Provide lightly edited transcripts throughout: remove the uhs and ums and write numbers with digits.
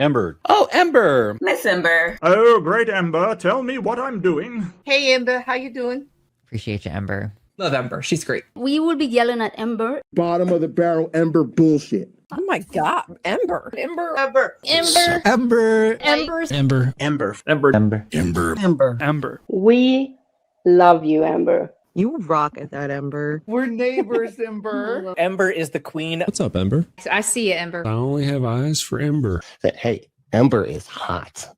Ember. Oh, Ember. Miss Ember. Oh, great, Ember. Tell me what I'm doing. Hey, Ember, how you doing? Appreciate you, Ember. Love Ember. She's great. We will be yelling at Ember. Bottom of the barrel Ember bullshit. Oh my God, Ember. Ember. Ember. Ember. Ember. Ember. Ember. Ember. Ember. Ember. Ember. Ember. Ember. We love you, Ember. You rock at that, Ember. We're neighbors, Ember. Ember is the queen. What's up, Ember? I see you, Ember. I only have eyes for Ember. That, hey, Ember is hot.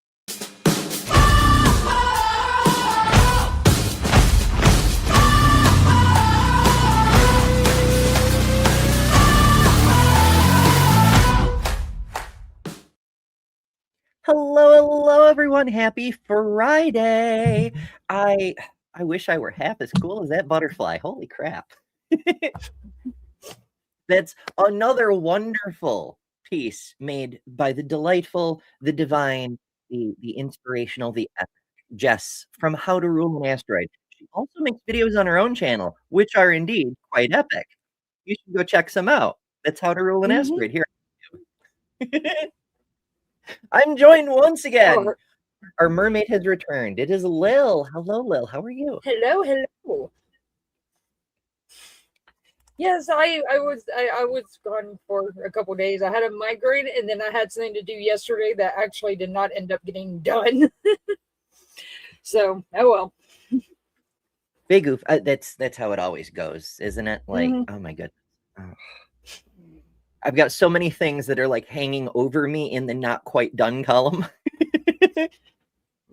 Hello, everyone. Happy Friday. I wish I were half as cool as that butterfly. Holy crap. That's another wonderful piece made by the delightful, the divine, the inspirational, the epic Jess from How to Rule an Asteroid. She also makes videos on her own channel, which are indeed quite epic. You should go check some out. That's How to Rule an Asteroid here. I'm joined once again. Our mermaid has returned. It is Lil. Hello, Lil. How are you? Hello. Yes, I was gone for a couple days. I had a migraine, and then I had something to do yesterday that actually did not end up getting done. So, oh well. Big oof. That's how it always goes, isn't it? Like, oh my goodness. Oh. I've got so many things that are like hanging over me in the not quite done column.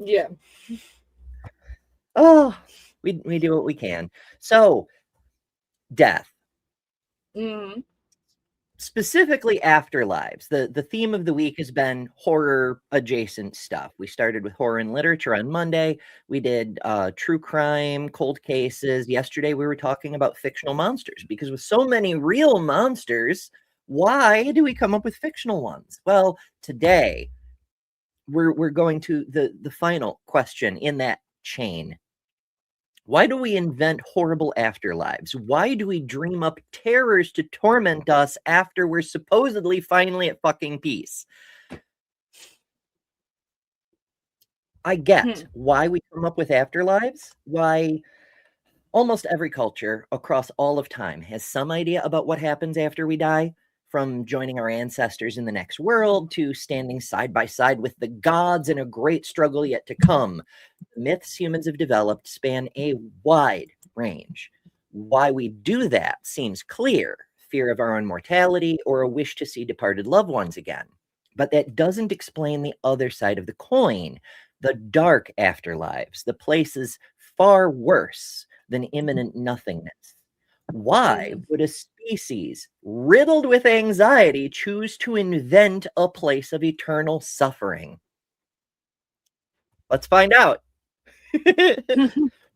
Yeah. Oh, we do what we can. So, death. Specifically afterlives. The theme of the week has been horror adjacent stuff. We started with horror and literature on Monday. We did true crime, cold cases. Yesterday we were talking about fictional monsters, because with so many real monsters, why do we come up with fictional ones? Well, today we're going to the final question in that chain. Why do we invent horrible afterlives? Why do we dream up terrors to torment us after we're supposedly finally at fucking peace? I get why we come up with afterlives, why almost every culture across all of time has some idea about what happens after we die. From joining our ancestors in the next world to standing side by side with the gods in a great struggle yet to come. The myths humans have developed span a wide range. Why we do that seems clear: fear of our own mortality or a wish to see departed loved ones again. But that doesn't explain the other side of the coin, the dark afterlives, the places far worse than imminent nothingness. Why would a species riddled with anxiety choose to invent a place of eternal suffering? Let's find out.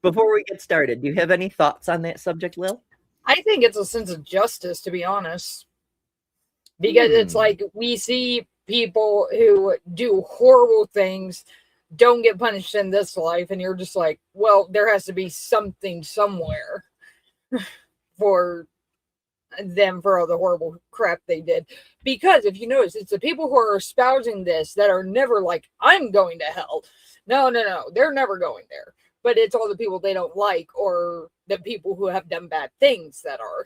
Before we get started, do you have any thoughts on that subject, Lil? I think it's a sense of justice, to be honest. Because it's like we see people who do horrible things don't get punished in this life, and you're just like, well, there has to be something somewhere for them for all the horrible crap they did. Because if you notice, it's the people who are espousing this that are never like, I'm going to hell. No, they're never going there. But it's all the people they don't like, or the people who have done bad things that are.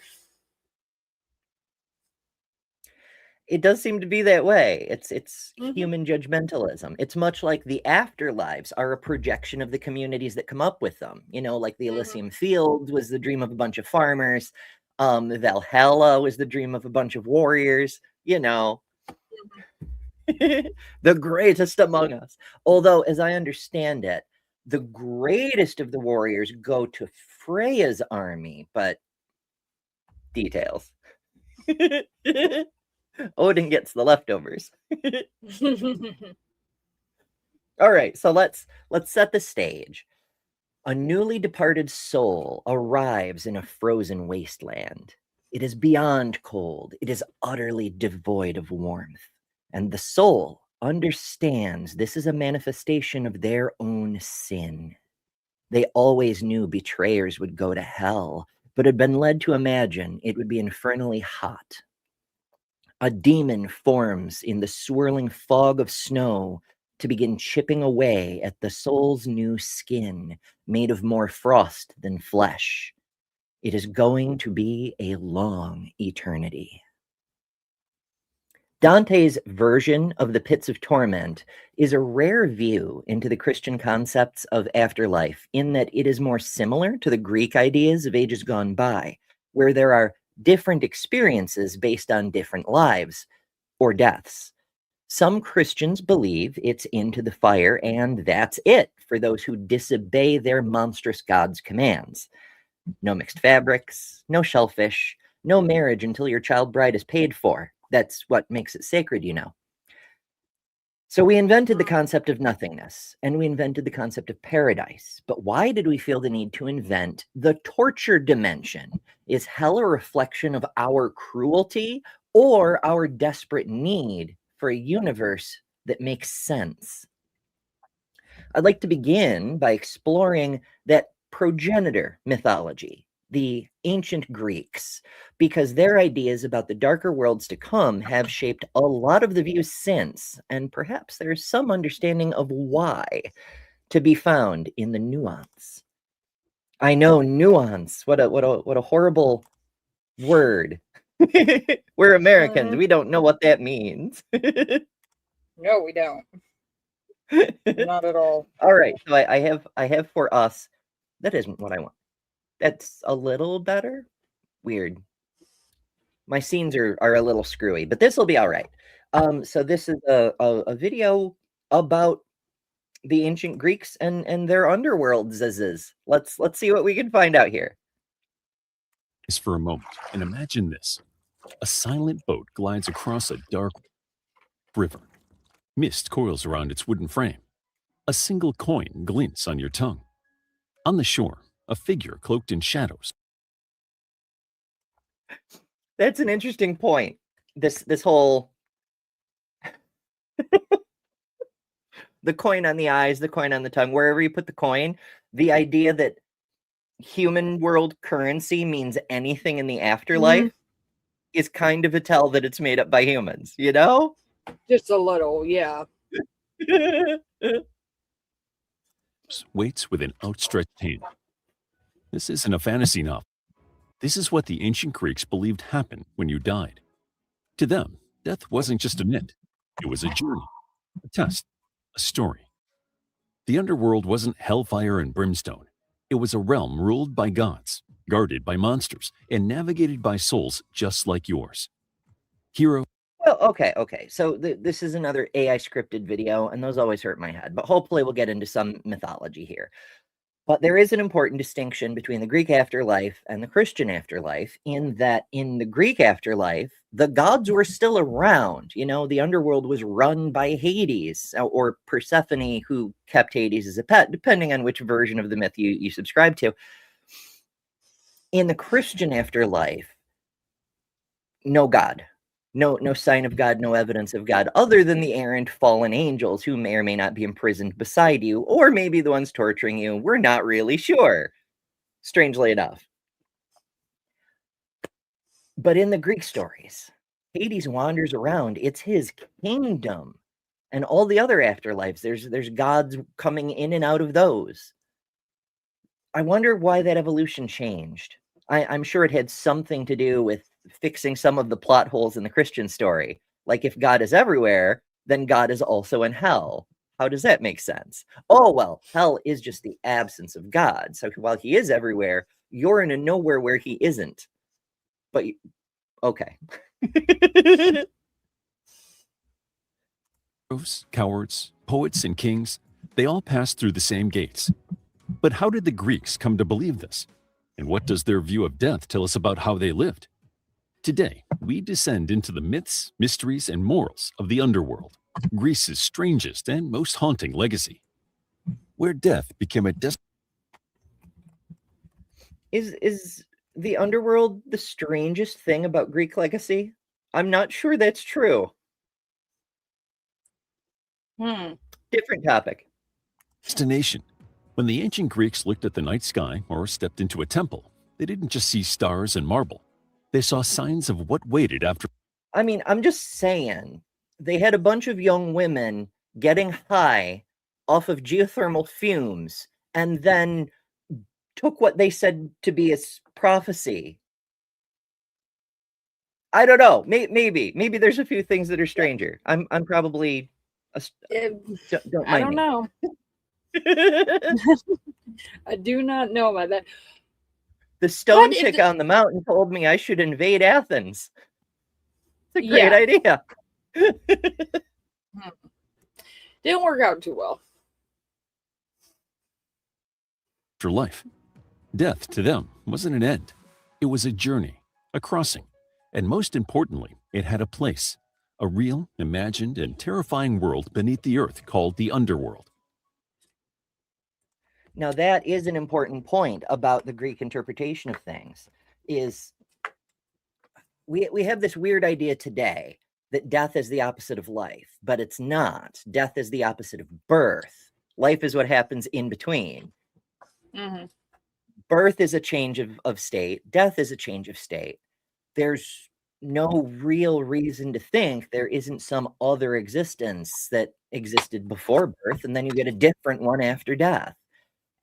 It does seem to be that way. It's human judgmentalism. It's much like the afterlives are a projection of the communities that come up with them. You know, like the Elysium Fields was the dream of a bunch of farmers. Valhalla was the dream of a bunch of warriors. You know, the greatest among us. Although, as I understand it, the greatest of the warriors go to Freya's army, but details. Odin gets the leftovers. All right, so let's set the stage. A newly departed soul arrives in a frozen wasteland. It is beyond cold. It is utterly devoid of warmth. And the soul understands this is a manifestation of their own sin. They always knew betrayers would go to hell, but had been led to imagine it would be infernally hot. A demon forms in the swirling fog of snow to begin chipping away at the soul's new skin, made of more frost than flesh. It is going to be a long eternity. Dante's version of the pits of torment is a rare view into the Christian concepts of afterlife, in that it is more similar to the Greek ideas of ages gone by, where there are different experiences based on different lives or deaths. Some Christians believe it's into the fire and that's it for those who disobey their monstrous God's commands. No mixed fabrics, no shellfish, no marriage until your child bride is paid for. That's what makes it sacred, you know. So we invented the concept of nothingness, and we invented the concept of paradise. But why did we feel the need to invent the torture dimension? Is hell a reflection of our cruelty or our desperate need for a universe that makes sense? I'd like to begin by exploring that progenitor mythology, the ancient Greeks, because their ideas about the darker worlds to come have shaped a lot of the views since, and perhaps there's some understanding of why to be found in the nuance. I know, nuance. What a horrible word. We're Americans. We don't know what that means. No, we don't. Not at all. All right. So I have for us. That isn't what I want. That's a little better. Weird. My scenes are a little screwy, but this will be all right. So this is a video about the ancient Greeks and their underworlds. Let's see what we can find out here. For a moment, and imagine this. A silent boat glides across a dark river. Mist coils around its wooden frame. A single coin glints on your tongue. On the shore, a figure cloaked in shadows. That's an interesting point. This whole the coin on the eyes, the coin on the tongue, wherever you put the coin, the idea that human world currency means anything in the afterlife is kind of a tell that it's made up by humans, you know? Just a little, yeah. Waits with an outstretched hand. This isn't a fantasy novel. This is what the ancient Greeks believed happened when you died. To them, death wasn't just an end. It was a journey, a test, a story. The underworld wasn't hellfire and brimstone. It was a realm ruled by gods, guarded by monsters, and navigated by souls just like yours. Hero. Well, okay. So this is another AI scripted video, and those always hurt my head. But hopefully we'll get into some mythology here. But there is an important distinction between the Greek afterlife and the Christian afterlife, in that in the Greek afterlife, the gods were still around. You know, the underworld was run by Hades or Persephone, who kept Hades as a pet, depending on which version of the myth you subscribe to. In the Christian afterlife, no God. No sign of God, no evidence of God, other than the errant fallen angels who may or may not be imprisoned beside you, or maybe the ones torturing you. We're not really sure, strangely enough. But in the Greek stories, Hades wanders around. It's his kingdom. And all the other afterlives, there's gods coming in and out of those. I wonder why that evolution changed. I'm sure it had something to do with fixing some of the plot holes in the Christian story. Like, if God is everywhere, then God is also in hell. How does that make sense? Oh, well, hell is just the absence of God. So while he is everywhere, you're in a nowhere where he isn't. But, okay. Cowards, poets, and kings, they all passed through the same gates. But how did the Greeks come to believe this? And what does their view of death tell us about how they lived? Today, we descend into the myths, mysteries, and morals of the underworld, Greece's strangest and most haunting legacy, where death became a Is the underworld the strangest thing about Greek legacy? I'm not sure that's true. Different topic. destination. When the ancient Greeks looked at the night sky or stepped into a temple, they didn't just see stars and marble. They saw signs of what waited after. I mean, I'm just saying, they had a bunch of young women getting high off of geothermal fumes and then took what they said to be as prophecy. I don't know. Maybe there's a few things that are stranger. I'm probably don't I mind don't me. know. I do not know about that. The stone But it chick d- on the mountain told me I should invade Athens. It's a great Yeah. idea. Didn't work out too well. After life. Death, to them, wasn't an end. It was a journey, a crossing, and most importantly, it had a place, a real, imagined, and terrifying world beneath the earth called the underworld. Now, that is an important point about the Greek interpretation of things, is we have this weird idea today that death is the opposite of life, but it's not. Death is the opposite of birth. Life is what happens in between. Mm-hmm. Birth is a change of state. Death is a change of state. There's no real reason to think there isn't some other existence that existed before birth, and then you get a different one after death.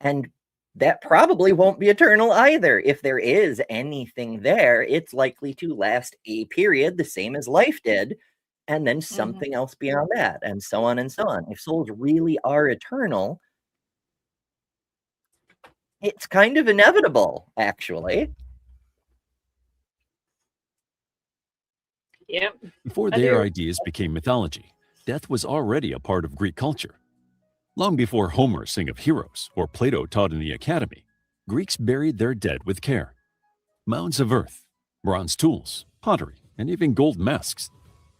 And that probably won't be eternal either. If there is anything there, it's likely to last a period, the same as life did, and then something else beyond that, and so on and so on. If souls really are eternal, it's kind of inevitable, actually. Yep. Before I their do. ideas became mythology, death was already a part of Greek culture. Long before Homer sang of heroes or Plato taught in the academy, Greeks buried their dead with care. Mounds of earth, bronze tools, pottery, and even gold masks.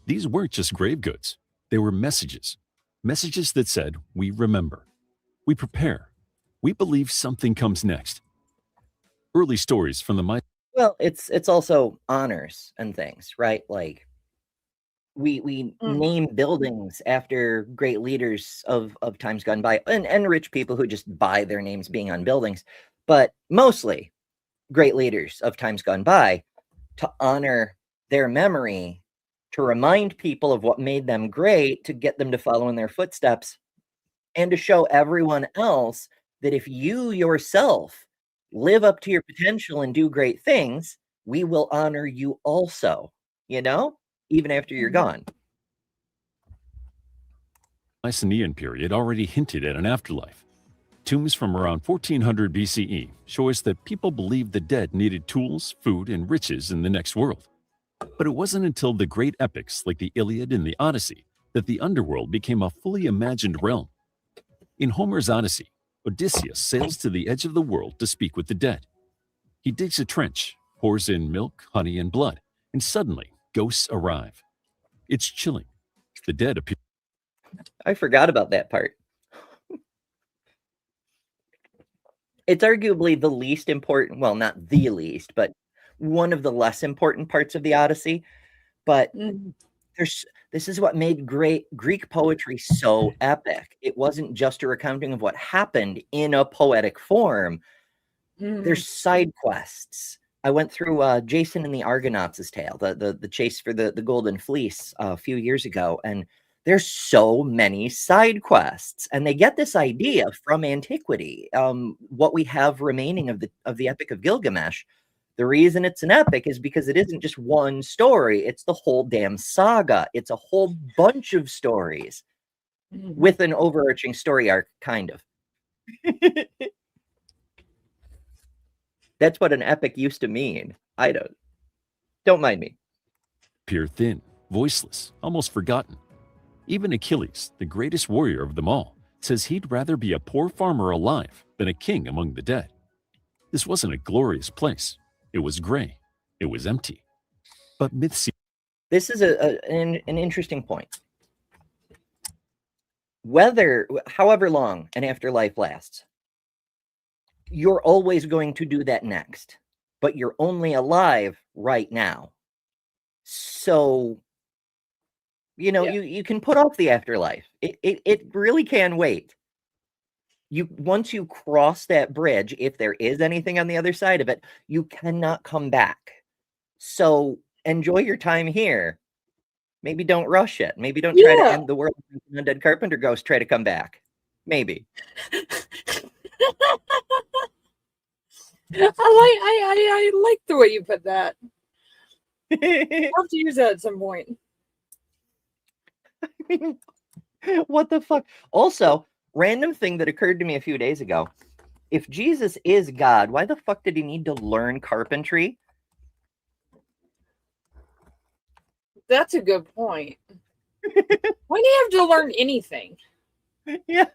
These weren't just grave goods. They were messages. Messages that said, we remember, we prepare, we believe something comes next. Early stories from the Well, it's also honors and things, right? Like we name buildings after great leaders of times gone by, and rich people who just buy their names being on buildings, but mostly great leaders of times gone by, to honor their memory, to remind people of what made them great, to get them to follow in their footsteps, and to show everyone else that if you yourself live up to your potential and do great things, we will honor you also, even after you're gone. Mycenaean period already hinted at an afterlife. Tombs from around 1400 BCE show us that people believed the dead needed tools, food, and riches in the next world. But it wasn't until the great epics like the Iliad and the Odyssey that the underworld became a fully imagined realm. In Homer's Odyssey, Odysseus sails to the edge of the world to speak with the dead. He digs a trench, pours in milk, honey, and blood, and suddenly ghosts arrive. It's chilling. The dead appear. I forgot about that part. It's arguably the least important, well, not the least, but one of the less important parts of the Odyssey. But this is what made great Greek poetry so epic. It wasn't just a recounting of what happened in a poetic form. There's side quests. I went through Jason and the Argonauts' tale, the chase for the Golden Fleece a few years ago, and there's so many side quests, and they get this idea from antiquity. What we have remaining of the Epic of Gilgamesh, the reason it's an epic is because it isn't just one story; it's the whole damn saga. It's a whole bunch of stories with an overarching story arc, kind of. That's what an epic used to mean. I don't mind me. Appear thin, voiceless, almost forgotten. Even Achilles, the greatest warrior of them all, says he'd rather be a poor farmer alive than a king among the dead. This wasn't a glorious place. It was gray. It was empty. But myths. This is an interesting point. However long an afterlife lasts, you're always going to do that next, but you're only alive right now. So, you can put off the afterlife. It really can wait. Once you cross that bridge, if there is anything on the other side of it, you cannot come back. So enjoy your time here, Maybe don't rush it. Maybe don't try to Yeah. end the world with an undead carpenter ghost try to come back. Maybe. I like the way you put that. I'll have to use that at some point. What the fuck? Also, random thing that occurred to me a few days ago. If Jesus is God, why the fuck did he need to learn carpentry? That's a good point. Why do you have to learn anything? Yeah.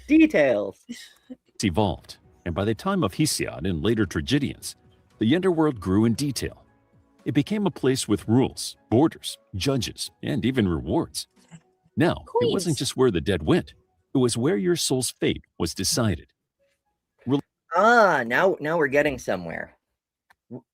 Details. It's evolved, and by the time of Hesiod and later tragedians, the underworld grew in detail. It became a place with rules, borders, judges, and even rewards. Now, it wasn't Queens. just where the dead went, it was where your soul's fate was decided. Now we're getting somewhere.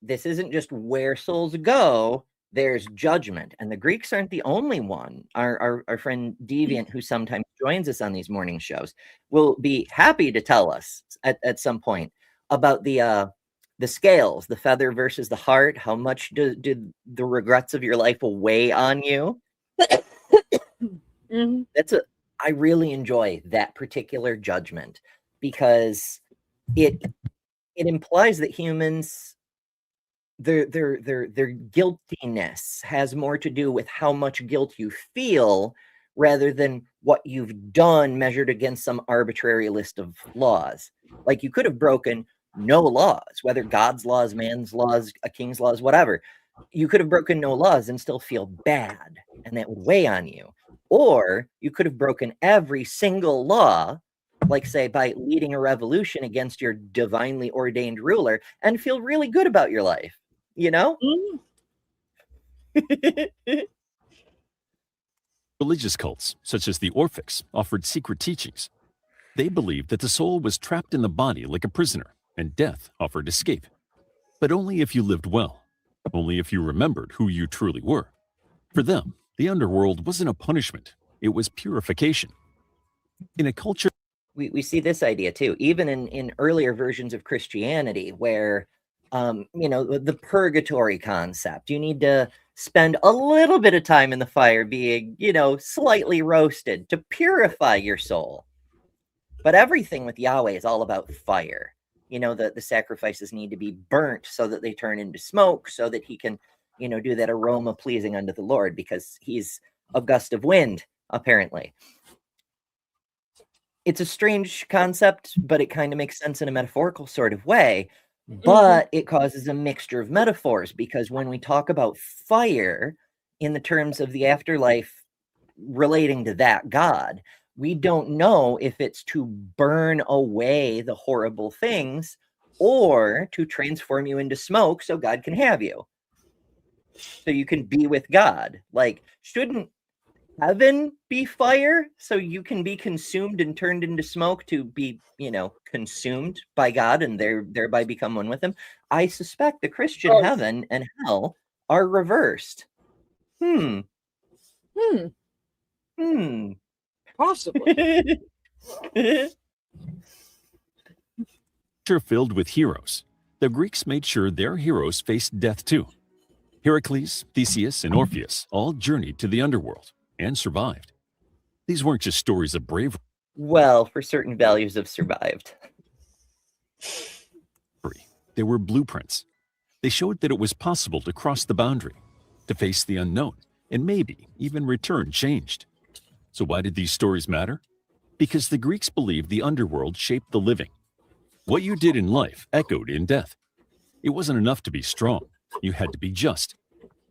This isn't just where souls go, there's judgment. And the Greeks aren't the only one. Our friend Deviant, who sometimes joins us on these morning shows, will be happy to tell us at some point about the scales, the feather versus the heart. How much did the regrets of your life weigh on you? Mhm. I really enjoy that particular judgment because it implies that humans, their guiltiness has more to do with how much guilt you feel rather than what you've done measured against some arbitrary list of laws. Like, you could have broken no laws, whether God's laws, man's laws, a king's laws, whatever. You could have broken no laws and still feel bad, and that would weigh on you. Or you could have broken every single law, like, say, by leading a revolution against your divinely ordained ruler, and feel really good about your life, you know? Religious cults, such as the Orphics, offered secret teachings. They believed that the soul was trapped in the body like a prisoner, and death offered escape. But only if you lived well, only if you remembered who you truly were. For them, the underworld wasn't a punishment, it was purification. In a culture, we see this idea too, even in earlier versions of Christianity, where the purgatory concept. You need to spend a little bit of time in the fire being, slightly roasted to purify your soul. But everything with Yahweh is all about fire. The sacrifices need to be burnt so that they turn into smoke, so that he can, do that aroma pleasing unto the Lord, because he's a gust of wind, apparently. It's a strange concept, but it kind of makes sense in a metaphorical sort of way. But it causes a mixture of metaphors, because when we talk about fire in the terms of the afterlife relating to that God, we don't know if it's to burn away the horrible things or to transform you into smoke so God can have you. So you can be with God. Like, shouldn't heaven be fire so you can be consumed and turned into smoke to be, consumed by God and thereby become one with him? I suspect the Christian heaven and hell are reversed. Possibly. filled with heroes, the Greeks made sure their heroes faced death too. Heracles, Theseus, and Orpheus all journeyed to the underworld and survived. These weren't just stories of bravery. Well, for certain values have survived. They were blueprints. They showed that it was possible to cross the boundary, to face the unknown, and maybe even return changed. So why did these stories matter? Because the Greeks believed the underworld shaped the living. What you did in life echoed in death. It wasn't enough to be strong. You had to be just.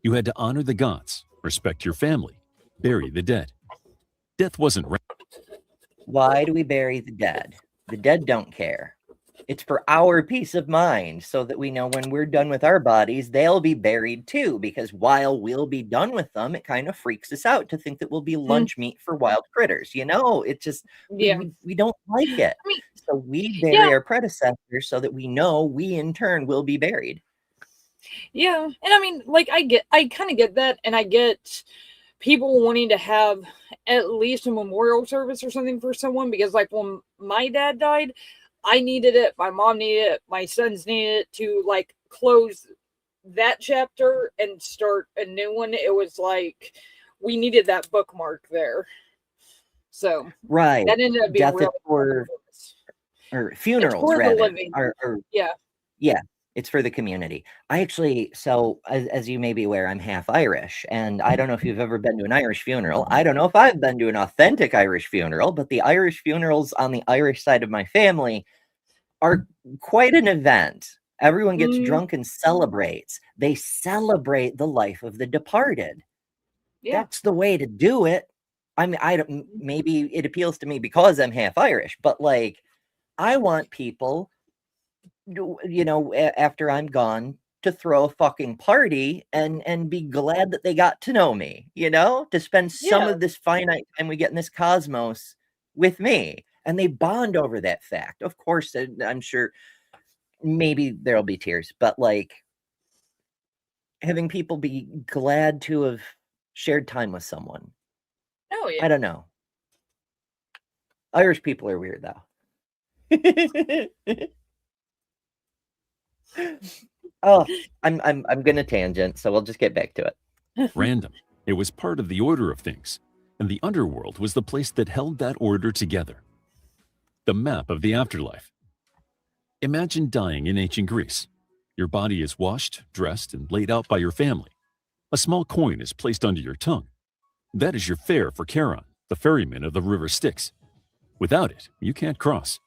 You had to honor the gods, respect your family, bury the dead. Death wasn't Why do we bury the dead? The dead don't care. It's for our peace of mind, so that we know when we're done with our bodies, they'll be buried too, because while we'll be done with them, it kind of freaks us out to think that we'll be lunch meat for wild critters. It just, we don't like it. So we bury our predecessors so that we know we in turn will be buried. Yeah. And I kind of get that. And I get people wanting to have at least a memorial service or something for someone, because like when my dad died, I needed it, my mom needed it, my sons needed it to like close that chapter and start a new one, it was like we needed that bookmark there. So Right. that ended up being Death is really for, or funerals for the rather. living. Yeah, it's for the community. I actually, so as you may be aware, I'm half Irish, and I don't know if you've ever been to an Irish funeral. I don't know if I've been to an authentic Irish funeral, but the Irish funerals on the Irish side of my family are quite an event. Everyone gets drunk and celebrates. They celebrate the life of the departed. Yeah. That's the way to do it. I mean, I don't, maybe it appeals to me because I'm half Irish, but like, I want people, you know, after I'm gone, to throw a fucking party and be glad that they got to know me, you know, to spend some of this finite time we get in this cosmos with me. And they bond over that fact. Of course, I'm sure maybe there'll be tears, but like having people be glad to have shared time with someone. Oh yeah. I don't know. Irish people are weird though. Oh, I'm gonna tangent, so we'll just get back to it. Random. It was part of the order of things, and the underworld was the place that held that order together. The map of the afterlife. Imagine dying in ancient Greece. Your body is washed, dressed, and laid out by your family. A small coin is placed under your tongue. That is your fare for Charon, the ferryman of the river Styx. Without it, you can't cross.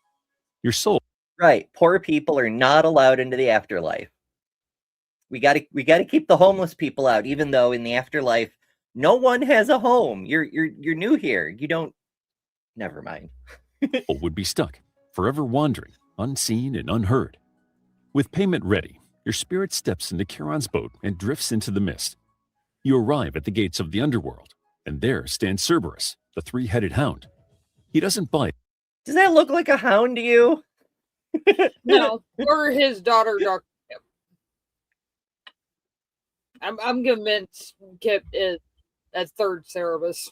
Your soul. Right. Poor people are not allowed into the afterlife. We gotta keep the homeless people out, even though in the afterlife, no one has a home. You're new here. You don't. Never mind. Would be stuck, forever wandering, unseen and unheard. With payment ready, your spirit steps into Charon's boat and drifts into the mist. You arrive at the gates of the underworld, and there stands Cerberus, the three-headed hound. He doesn't bite. Does that look like a hound to you? No, or his daughter, Dr. Kip. I'm convinced Kip is a third Cerberus.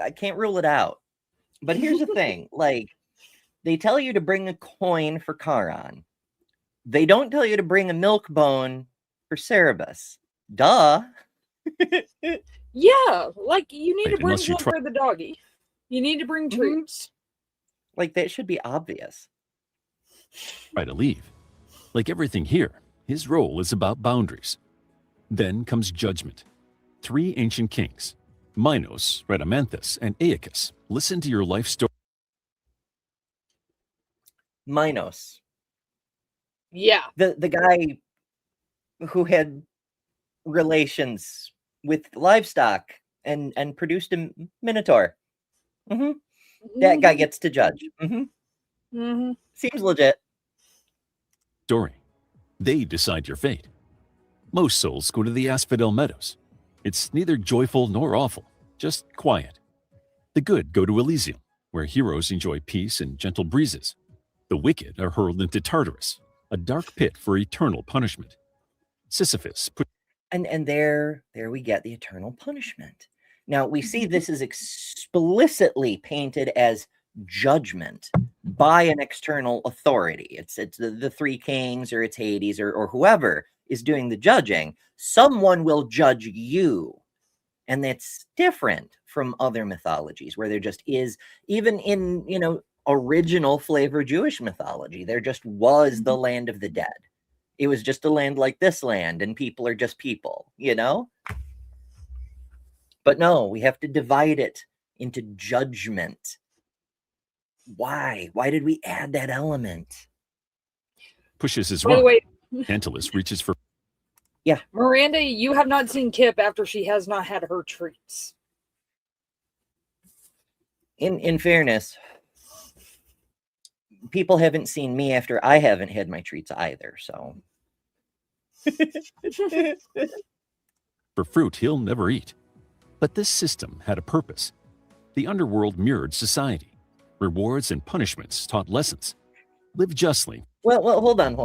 I can't rule it out. But here's the thing, like, they tell you to bring a coin for Charon. They don't tell you to bring a milk bone for Cerberus. Duh. Yeah, like you need to bring Unless you one for the doggy. You need to bring treats. Like, that should be obvious. Try to leave. Like everything here, his role is about boundaries. Then comes judgment. 3 ancient kings, Minos, Rhadamanthus, and Aeacus, listen to your life story. Minos. Yeah. The guy who had relations with livestock and produced a minotaur. That guy gets to judge. Seems legit. Story. They decide your fate. Most souls go to the Asphodel Meadows. It's neither joyful nor awful, just quiet. The good go to Elysium, where heroes enjoy peace and gentle breezes. The wicked are hurled into Tartarus, a dark pit for eternal punishment. Sisyphus put. And there we get the eternal punishment. Now, we see this is explicitly painted as judgment by an external authority. It's the 3 kings, or it's Hades, or whoever is doing the judging. Someone will judge you. And that's different from other mythologies, where there just is, even in, original flavor Jewish mythology, there just was the land of the dead. It was just a land like this land, and people are just people, But no, we have to divide it into judgment. Why? Why did we add that element? Pushes his By the rock. way, Tantalus reaches for. Yeah. Miranda, you have not seen Kip after she has not had her treats. In fairness, people haven't seen me after I haven't had my treats either, so. For fruit he'll never eat. But this system had a purpose. The underworld mirrored society. Rewards and punishments taught lessons. Live justly. Well, hold on.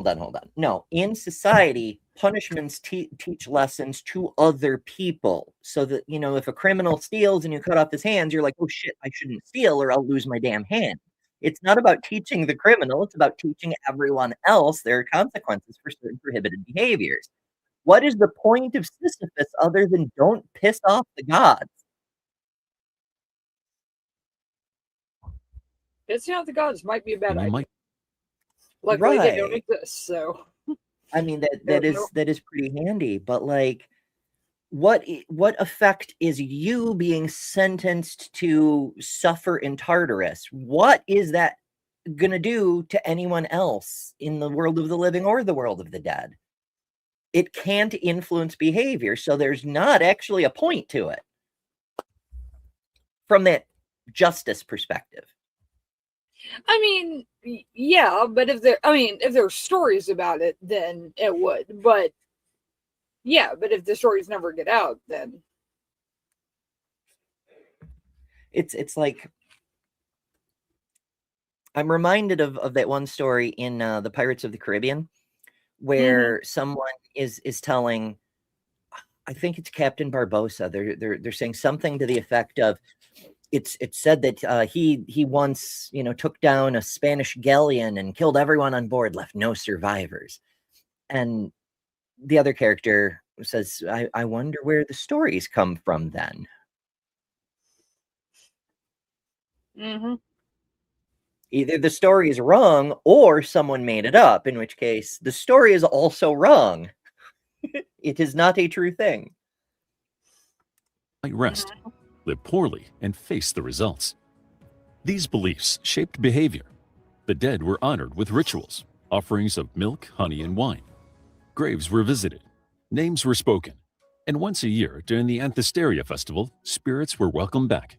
No, in society, punishments teach lessons to other people. So that, if a criminal steals and you cut off his hands, you're like, oh shit, I shouldn't steal or I'll lose my damn hand. It's not about teaching the criminal, it's about teaching everyone else there are consequences for certain prohibited behaviors. What is the point of Sisyphus other than don't piss off the gods? Pissing off the gods might be a bad You idea. might Luckily, they don't Right. exist, so I mean there's no- that is pretty handy, but like what effect is you being sentenced to suffer in Tartarus? What is that gonna do to anyone else in the world of the living or the world of the dead? It can't influence behavior, so there's not actually a point to it from that justice perspective. I mean, yeah, but if there's stories about it, then it would. But yeah, but if the stories never get out, then It's like I'm reminded of that one story in the Pirates of the Caribbean where someone is telling, I think it's Captain Barbosa. They're saying something to the effect of, it's said that he once took down a Spanish galleon and killed everyone on board, left no survivors. And the other character says, I wonder where the stories come from then. Either the story is wrong or someone made it up, in which case the story is also wrong. It is not a true thing. rest, live poorly, and face the results. These beliefs shaped behavior. The dead were honored with rituals, offerings of milk, honey, and wine. Graves were visited, names were spoken, and once a year during the Anthesteria festival, spirits were welcomed back.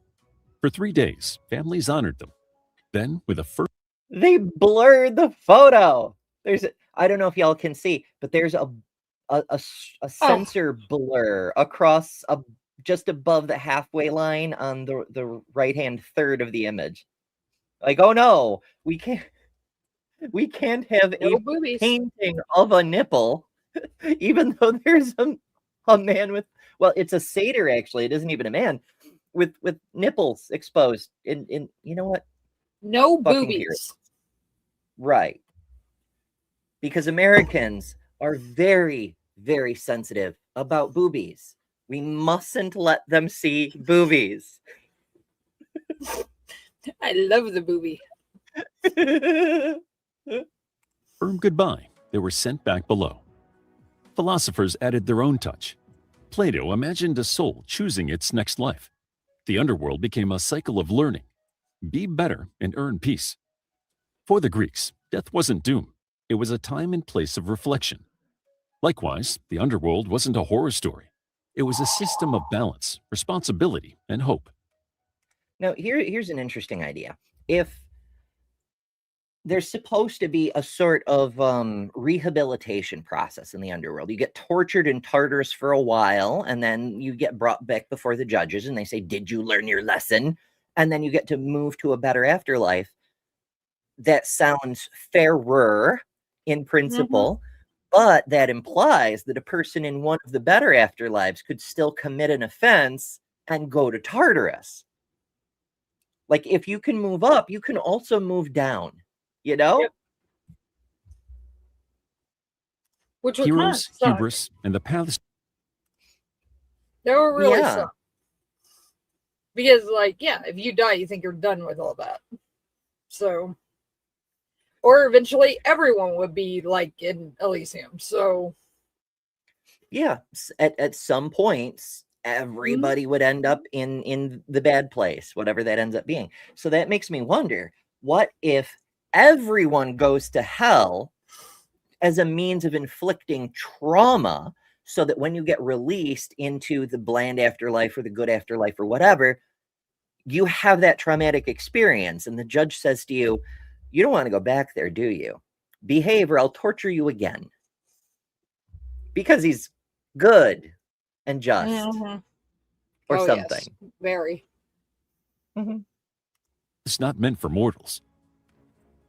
For 3 days, families honored them. Then, with a first They blurred the photo. I don't know if y'all can see, but there's a sensor blur across just above the halfway line on the right-hand third of the image. Like, oh no, we can't have no a boobies. painting of a nipple, even though there's a man with, well, it's a satyr actually. It isn't even a man with nipples exposed. In you know what? No Fucking boobies. period. Right. Because Americans are very, very sensitive about boobies. We mustn't let them see boobies. I love the boobie. firm goodbye, they were sent back below. Philosophers added their own touch. Plato imagined a soul choosing its next life. The underworld became a cycle of learning. Be better and earn peace. For the Greeks, death wasn't doom. It was a time and place of reflection. Likewise, the underworld wasn't a horror story. It was a system of balance, responsibility, and hope. Now, here's an interesting idea. If there's supposed to be a sort of rehabilitation process in the underworld, you get tortured in Tartarus for a while, and then you get brought back before the judges, and they say, "Did you learn your lesson?" And then you get to move to a better afterlife. That sounds fairer in principle, but that implies that a person in one of the better afterlives could still commit an offense and go to Tartarus. Like, if you can move up, you can also move down, you know? Yep. Which would kind of Heroes, suck. hubris, and the paths That would really Yeah. suck. Because, like, yeah, if you die, you think you're done with all that. So, or eventually everyone would be like in Elysium. So, Yeah, at some points, everybody would end up in the bad place, whatever that ends up being. So that makes me wonder, what if everyone goes to hell as a means of inflicting trauma, so that when you get released into the bland afterlife or the good afterlife or whatever, you have that traumatic experience, and the judge says to you, "You don't want to go back there, do you? Behave or I'll torture you again." Because he's good and just or oh, something. yes, very. is not meant for mortals.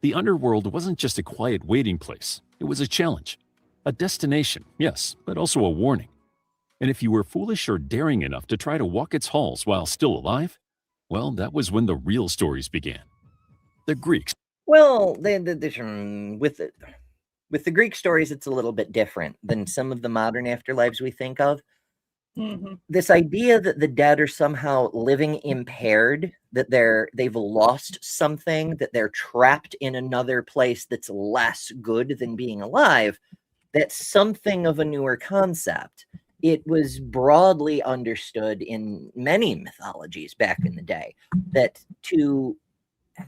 The underworld wasn't just a quiet waiting place. It was a challenge, a destination, yes, but also a warning. And if you were foolish or daring enough to try to walk its halls while still alive, well, that was when the real stories began. The Greeks. Well, with the Greek stories, it's a little bit different than some of the modern afterlives we think of. This idea that the dead are somehow living impaired, that they've lost something, that they're trapped in another place that's less good than being alive, that's something of a newer concept. It was broadly understood in many mythologies back in the day that to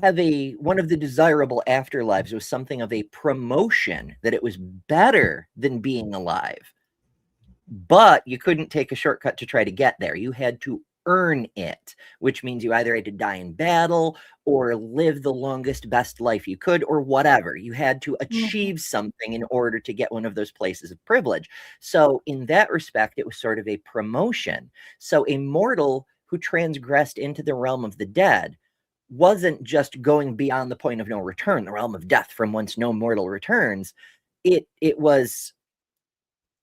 have one of the desirable afterlives was something of a promotion, that it was better than being alive. But you couldn't take a shortcut to try to get there. You had to earn it, which means you either had to die in battle or live the longest, best life you could, or whatever. You had to achieve something in order to get one of those places of privilege. So in that respect, it was sort of a promotion. So a mortal who transgressed into the realm of the dead wasn't just going beyond the point of no return, the realm of death from whence no mortal returns. It was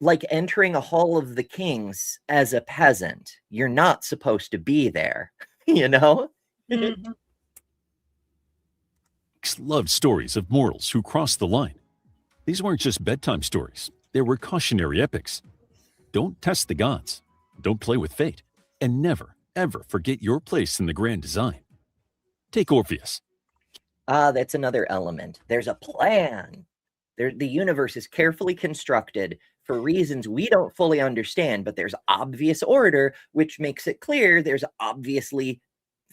like entering a hall of the kings as a peasant. You're not supposed to be there, you know? Loved stories of mortals who crossed the line. These weren't just bedtime stories. They were cautionary epics. Don't test the gods. Don't play with fate. And never, ever forget your place in the grand design. Take Orpheus. That's another element. There's a plan. The universe is carefully constructed for reasons we don't fully understand, but there's obvious order, which makes it clear there's obviously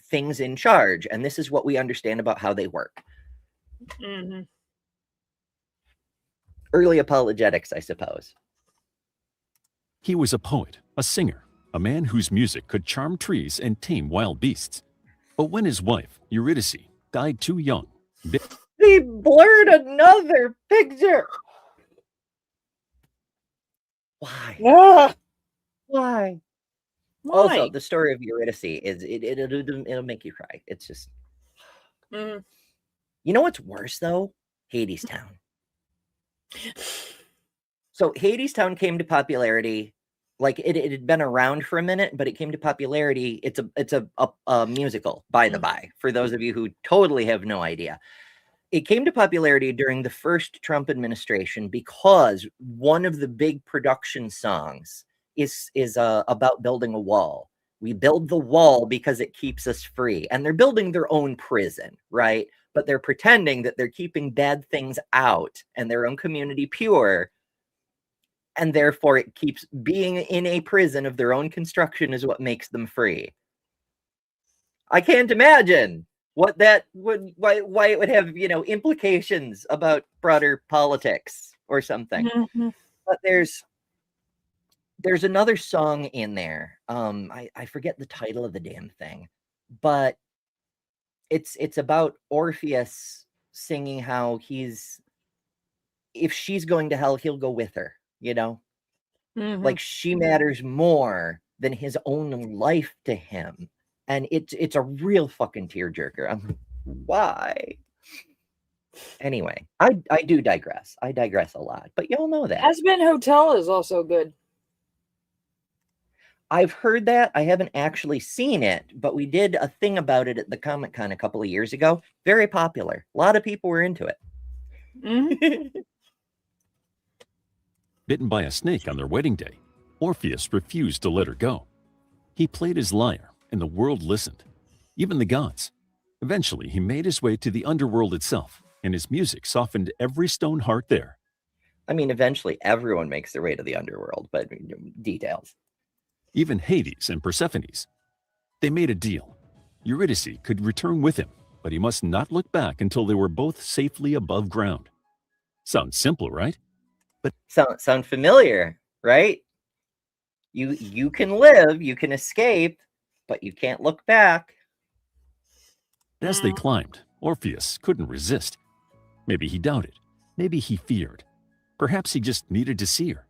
things in charge. And this is what we understand about how they work. Early apologetics, I suppose. He was a poet, a singer, a man whose music could charm trees and tame wild beasts. But when his wife, Eurydice, died too young, They blurred another picture. Why? Why? Also, the story of Eurydice is it'll make you cry. It's just, you know what's worse though? Hadestown. So Hadestown came to popularity, like it had been around for a minute, but it came to popularity. It's a musical, by the by, for those of you who totally have no idea. It came to popularity during the first Trump administration because one of the big production songs is about building a wall. We build the wall because it keeps us free. And they're building their own prison, right? But they're pretending that they're keeping bad things out and their own community pure. And therefore it keeps being in a prison of their own construction is what makes them free. I can't imagine what that would, why it would have, implications about broader politics or something. But there's another song in there. I forget the title of the damn thing, but it's about Orpheus singing how if she's going to hell, he'll go with her, like she matters more than his own life to him. And it's a real fucking tearjerker. I'm like, why? Anyway, I do digress. I digress a lot, but y'all know that. Aspen Hotel is also good. I've heard that. I haven't actually seen it, but we did a thing about it at the Comic-Con a couple of years ago. Very popular. A lot of people were into it. Bitten by a snake on their wedding day, Orpheus refused to let her go. He played his lyre, and the world listened, even the gods. Eventually, he made his way to the underworld itself, and his music softened every stone heart there. I mean, eventually everyone makes their way to the underworld, but details. Even Hades and Persephone's. They made a deal. Eurydice could return with him, but he must not look back until they were both safely above ground. Sounds simple, right? But sound familiar, right? You can live, you can escape, but you can't look back. As they climbed, Orpheus couldn't resist. Maybe he doubted. Maybe he feared. Perhaps he just needed to see her.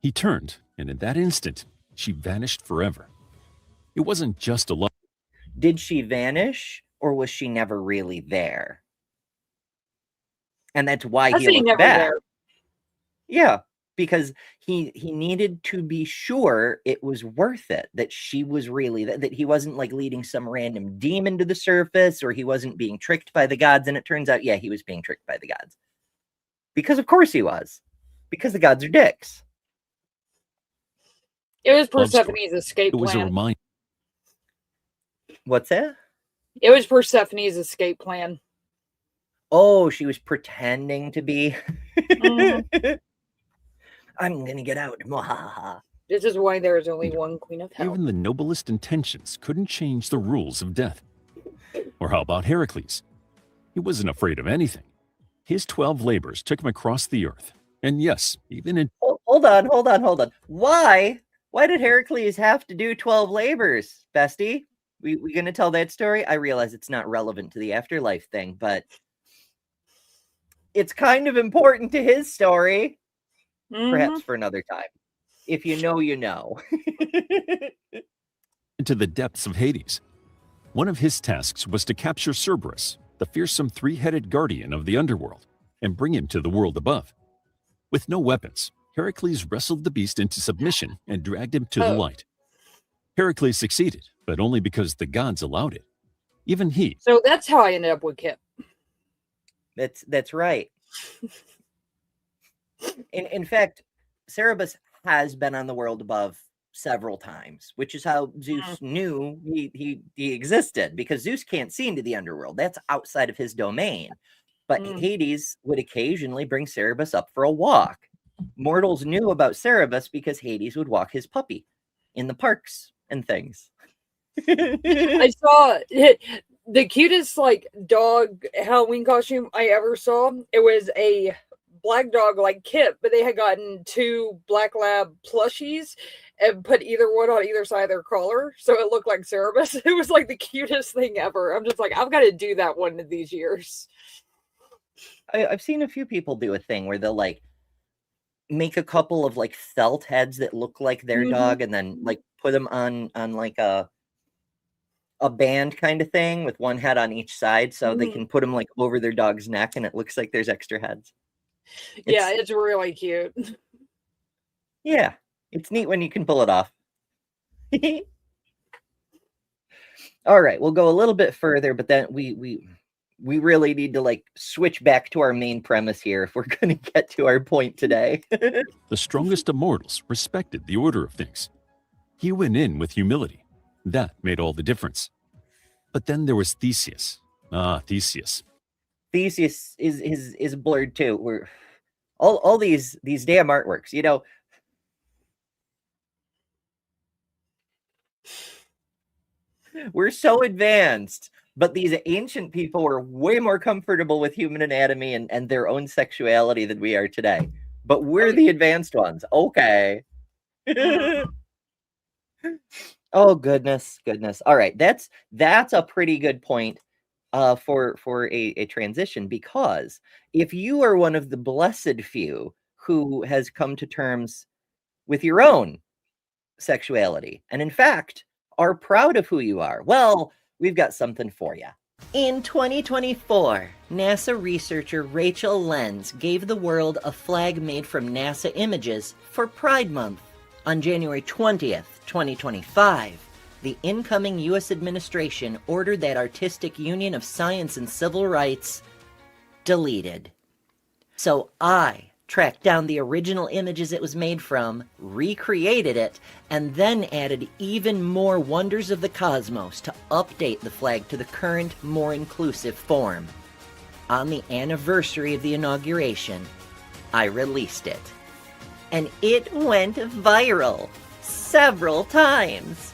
He turned, and in that instant, she vanished forever. It wasn't just a love. Did she vanish, or was she never really there? And that's why he looked back. There. Yeah, because he needed to be sure it was worth it, that she was really, that he wasn't like leading some random demon to the surface, or he wasn't being tricked by the gods. And it turns out, yeah, he was being tricked by the gods. Because of course he was. Because the gods are dicks. It was Love story. Persephone's escape It was a plan. reminder. What's that? It was Persephone's escape plan. Oh, she was pretending to be. Mhm. I'm gonna get out. Mwahaha. This is why there is only one Queen of Hell. Even the noblest intentions couldn't change the rules of death. Or how about Heracles? He wasn't afraid of anything. His 12 labors took him across the earth. And yes, even in Hold on. Why did Heracles have to do 12 labors, bestie? We gonna tell that story? I realize it's not relevant to the afterlife thing, but it's kind of important to his story. Perhaps for another time. If you know, you know. into the depths of Hades. One of his tasks was to capture Cerberus, the fearsome three-headed guardian of the underworld, and bring him to the world above. With no weapons, Heracles wrestled the beast into submission and dragged him to the light. Heracles succeeded, but only because the gods allowed it. Even he, So that's how I ended up with Kip. That's right. In fact, Cerberus has been on the world above several times, which is how Zeus knew he existed, because Zeus can't see into the underworld. That's outside of his domain. But Hades would occasionally bring Cerberus up for a walk. Mortals knew about Cerberus because Hades would walk his puppy in the parks and things. I saw the cutest like dog Halloween costume I ever saw. It was a black dog like Kip, but they had gotten 2 black lab plushies and put either one on either side of their collar, so it looked like Cerberus. It was like the cutest thing ever. I'm just like, I've got to do that one of these years. I've seen a few people do a thing where they'll like make a couple of like felt heads that look like their dog, and then like put them on like a band kind of thing with one head on each side, so they can put them like over their dog's neck, and it looks like there's extra heads. Yeah, it's really cute. Yeah, it's neat when you can pull it off. All right, we'll go a little bit further, but then we really need to like switch back to our main premise here if we're going to get to our point today. the strongest of mortals, respected the order of things. He went in with humility. That made all the difference. But then there was Theseus. Theseus. Theseus is blurred too. We're all these damn artworks, you know. We're so advanced, but these ancient people were way more comfortable with human anatomy and their own sexuality than we are today. But we're the advanced ones. Okay. Oh goodness. All right, that's a pretty good point for a transition, because if you are one of the blessed few who has come to terms with your own sexuality, and in fact are proud of who you are, well, we've got something for you. In 2024, NASA researcher Rachel Lenz gave the world a flag made from NASA images for Pride Month. On January 20th, 2025, the incoming U.S. administration ordered that Artistic Union of Science and Civil Rights deleted. So I tracked down the original images it was made from, recreated it, and then added even more wonders of the cosmos to update the flag to the current, more inclusive form. On the anniversary of the inauguration, I released it. And it went viral several times.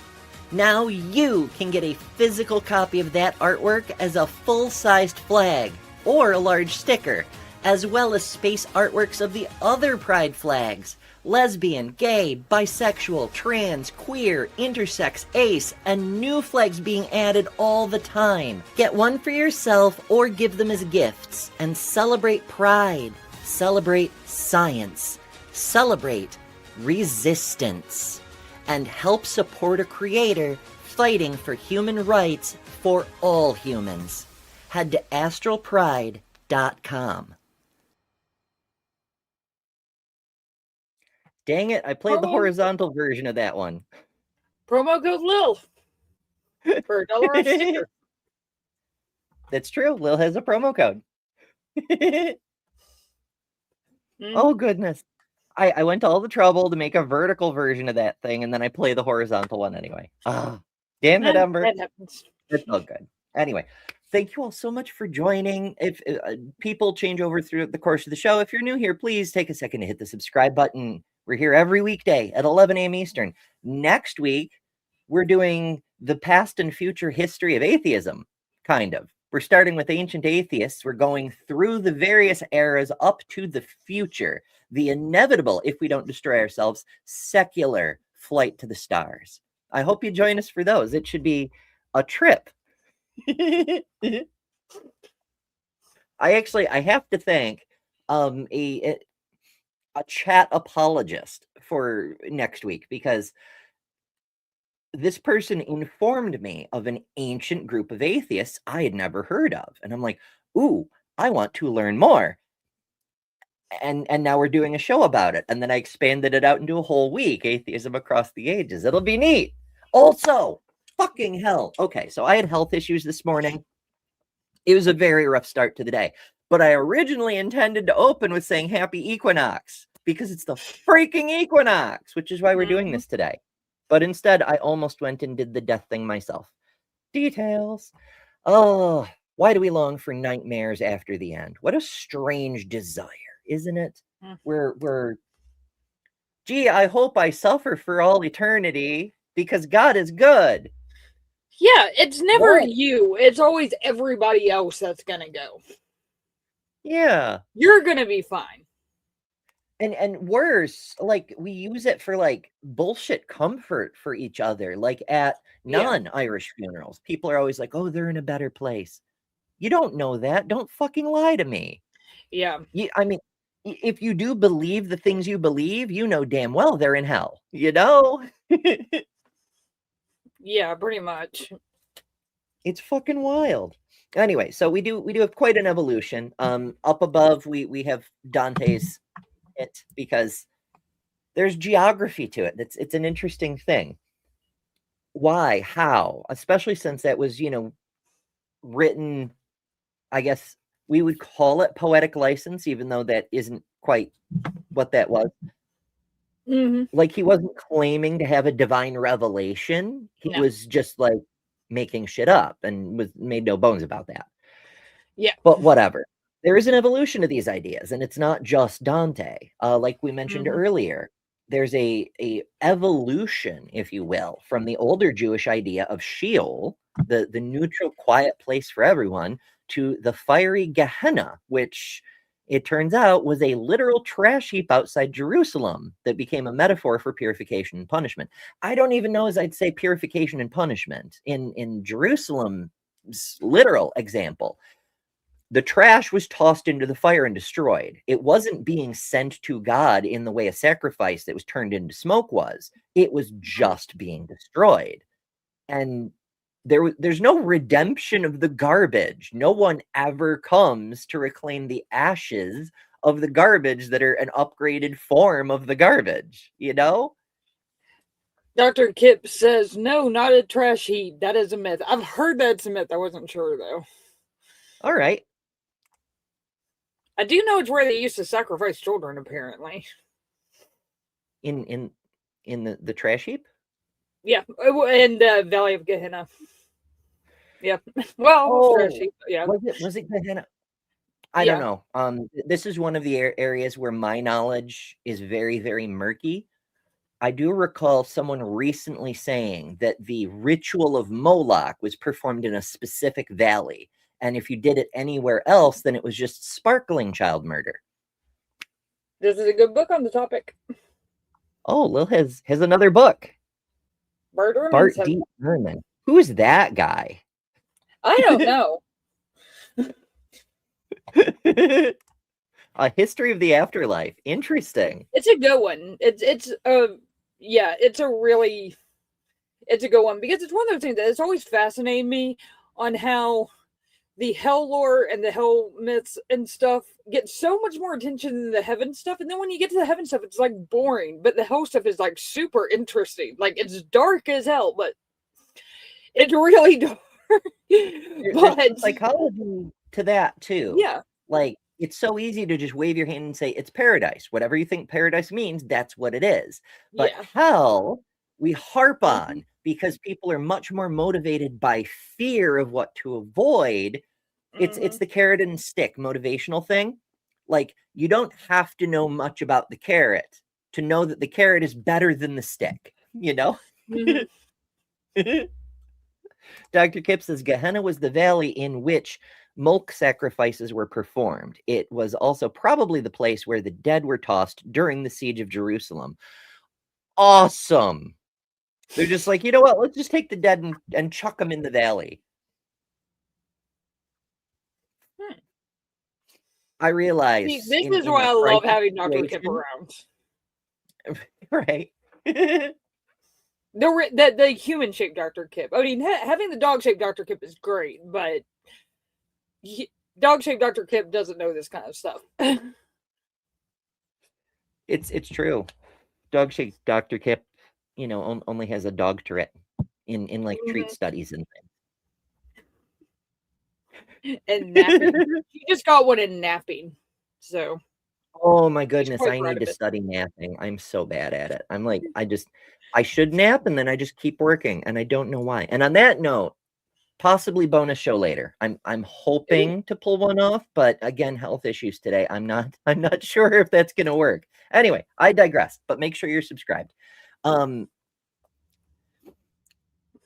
Now you can get a physical copy of that artwork as a full-sized flag or a large sticker, as well as space artworks of the other Pride flags: lesbian, gay, bisexual, trans, queer, intersex, ace, and new flags being added all the time. Get one for yourself or give them as gifts, and celebrate Pride, celebrate science, celebrate resistance, and help support a creator fighting for human rights for all humans. Head to astralpride.com. Dang it, I played the Promo- horizontal version of that one. Promo code Lil for $1 off sticker. That's true. Lil has a promo code. Mhm. Oh, goodness. I went to all the trouble to make a vertical version of that thing, and then I play the horizontal one anyway. Ah, damn it, Ember. That happens. It's all good. Anyway, thank you all so much for joining. If people change over through the course of the show, if you're new here, please take a second to hit the subscribe button. We're here every weekday at 11 a.m. Eastern. Next week, we're doing the past and future history of atheism, kind of. We're starting with ancient atheists. We're going through the various eras up to the future, the inevitable, if we don't destroy ourselves, secular flight to the stars. I hope you join us for those. It should be a trip. I have to thank a chat apologist for next week, because this person informed me of an ancient group of atheists I had never heard of. And I'm like, ooh, I want to learn more. And now we're doing a show about it. And then I expanded it out into a whole week, Atheism Across the Ages. It'll be neat. Also, fucking hell. Okay, so I had health issues this morning. It was a very rough start to the day. But I originally intended to open with saying Happy Equinox, because it's the freaking equinox, which is why we're doing this today. But instead, I almost went and did the death thing myself. Details. Oh, why do we long for nightmares after the end? What a strange desire, isn't it? Gee, I hope I suffer for all eternity because God is good. Yeah, it's never What? you. It's always everybody else that's gonna go. Yeah. You're gonna be fine. And worse, like, we use it for like bullshit comfort for each other. Like at non-Irish funerals, people are always like, oh, they're in a better place. You don't know that. Don't fucking lie to me. Yeah. I mean, if you do believe the things you believe, you know damn well they're in hell, you know? Yeah, pretty much. It's fucking wild. Anyway, so we do have quite an evolution. Up above, we have Dante's it, because there's geography to it. It's an interesting thing. Why? How? Especially since that was, written, I guess we would call it poetic license, even though that isn't quite what that was. Mm-hmm. Like, he wasn't claiming to have a divine revelation. He was just like making shit up and made no bones about that. Yeah. But whatever. There is an evolution of these ideas, and it's not just Dante. Like we mentioned earlier, there's a evolution, if you will, from the older Jewish idea of Sheol, the neutral, quiet place for everyone, to the fiery Gehenna, which it turns out was a literal trash heap outside Jerusalem that became a metaphor for purification and punishment. I don't even know as I'd say purification and punishment. In Jerusalem's literal example, the trash was tossed into the fire and destroyed. It wasn't being sent to God in the way a sacrifice that was turned into smoke was. It was just being destroyed. And there's no redemption of the garbage. No one ever comes to reclaim the ashes of the garbage that are an upgraded form of the garbage, you know? Dr. Kip says, no, not a trash heap. That is a myth. I've heard that's a myth. I wasn't sure, though. All right. I do know it's where they used to sacrifice children, apparently. In the trash heap? Yeah, in the Valley of Gehenna. Yeah. Well, trash heap, yeah. Was it Gehenna? I don't know. This is one of the areas where my knowledge is very, very murky. I do recall someone recently saying that the ritual of Moloch was performed in a specific valley. And if you did it anywhere else, then it was just sparkling child murder. This is a good book on the topic. Oh, Lil has another book. Bart D. Ehrman. Who is that guy? I don't know. A History of the Afterlife. Interesting. It's a good one. It's a good one, because it's one of those things that it's always fascinated me on how the hell lore and the hell myths and stuff get so much more attention than the heaven stuff. And then when you get to the heaven stuff, it's like boring. But the hell stuff is like super interesting. Like it's dark as hell, but it's really dark. There's psychology to that too. Yeah. Like it's so easy to just wave your hand and say it's paradise. Whatever you think paradise means, that's what it is. But hell, we harp on because people are much more motivated by fear of what to avoid. It's the carrot and stick motivational thing. Like you don't have to know much about the carrot to know that the carrot is better than the stick, you know? Dr. Kip says Gehenna was the valley in which mulk sacrifices were performed. It was also probably the place where the dead were tossed during the siege of Jerusalem. Awesome. They're just like, you know what? Let's just take the dead and chuck them in the valley. I realize. See, this is why I love having Dr. Kip around. Right. The human-shaped Dr. Kip. I mean, having the dog-shaped Dr. Kip is great, but dog-shaped Dr. Kip doesn't know this kind of stuff. It's true. Dog-shaped Dr. Kip, you know, only has a dog Tourette in like treat studies and things. And napping. She just got one in napping. So. Oh my goodness, I need to study napping. I'm so bad at it. I'm like, I should nap and then I just keep working and I don't know why. And on that note, possibly bonus show later. I'm hoping to pull one off, but again, health issues today. I'm not sure if that's gonna work. Anyway, I digress, but make sure you're subscribed. In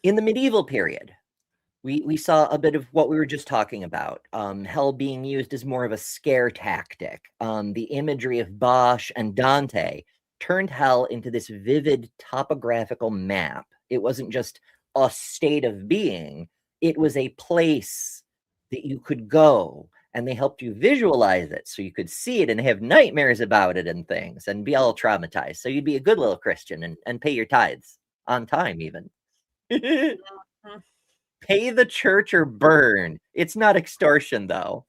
the medieval period, we saw a bit of what we were just talking about. Hell being used as more of a scare tactic. The imagery of Bosch and Dante turned hell into this vivid topographical map. It wasn't just a state of being. It was a place that you could go, and they helped you visualize it so you could see it and have nightmares about it and things and be all traumatized. So you'd be a good little Christian and pay your tithes on time even. Pay the church or burn. It's not extortion, though.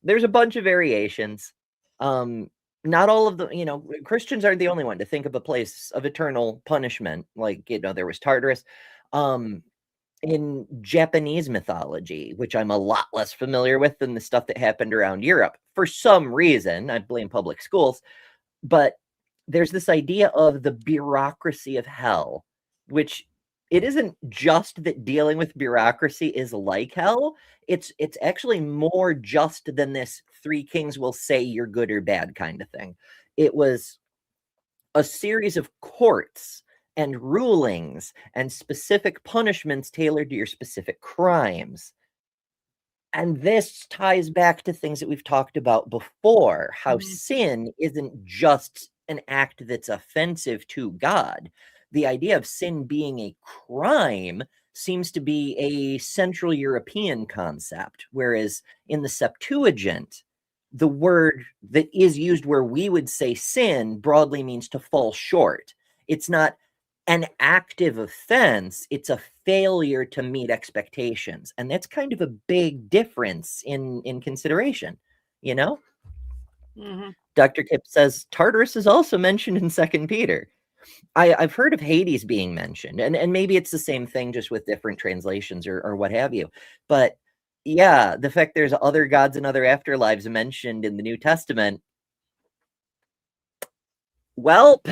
There's a bunch of variations. Not all of the, you know, Christians aren't the only one to think of a place of eternal punishment. Like, you know, there was Tartarus. In Japanese mythology, which I'm a lot less familiar with than the stuff that happened around Europe, for some reason, I blame public schools, but there's this idea of the bureaucracy of hell, which it isn't just that dealing with bureaucracy is like hell. It's actually more just than this three kings will say you're good or bad kind of thing. It was a series of courts and rulings and specific punishments tailored to your specific crimes. And this ties back to things that we've talked about before, how sin isn't just an act that's offensive to God. The idea of sin being a crime seems to be a Central European concept, whereas in the Septuagint, the word that is used where we would say sin broadly means to fall short. It's not an active offense, it's a failure to meet expectations. And that's kind of a big difference in consideration, you know? Dr. Kip says Tartarus is also mentioned in 2 Peter. I've heard of Hades being mentioned, and maybe it's the same thing just with different translations or what have you. But yeah, the fact there's other gods and other afterlives mentioned in the New Testament, well,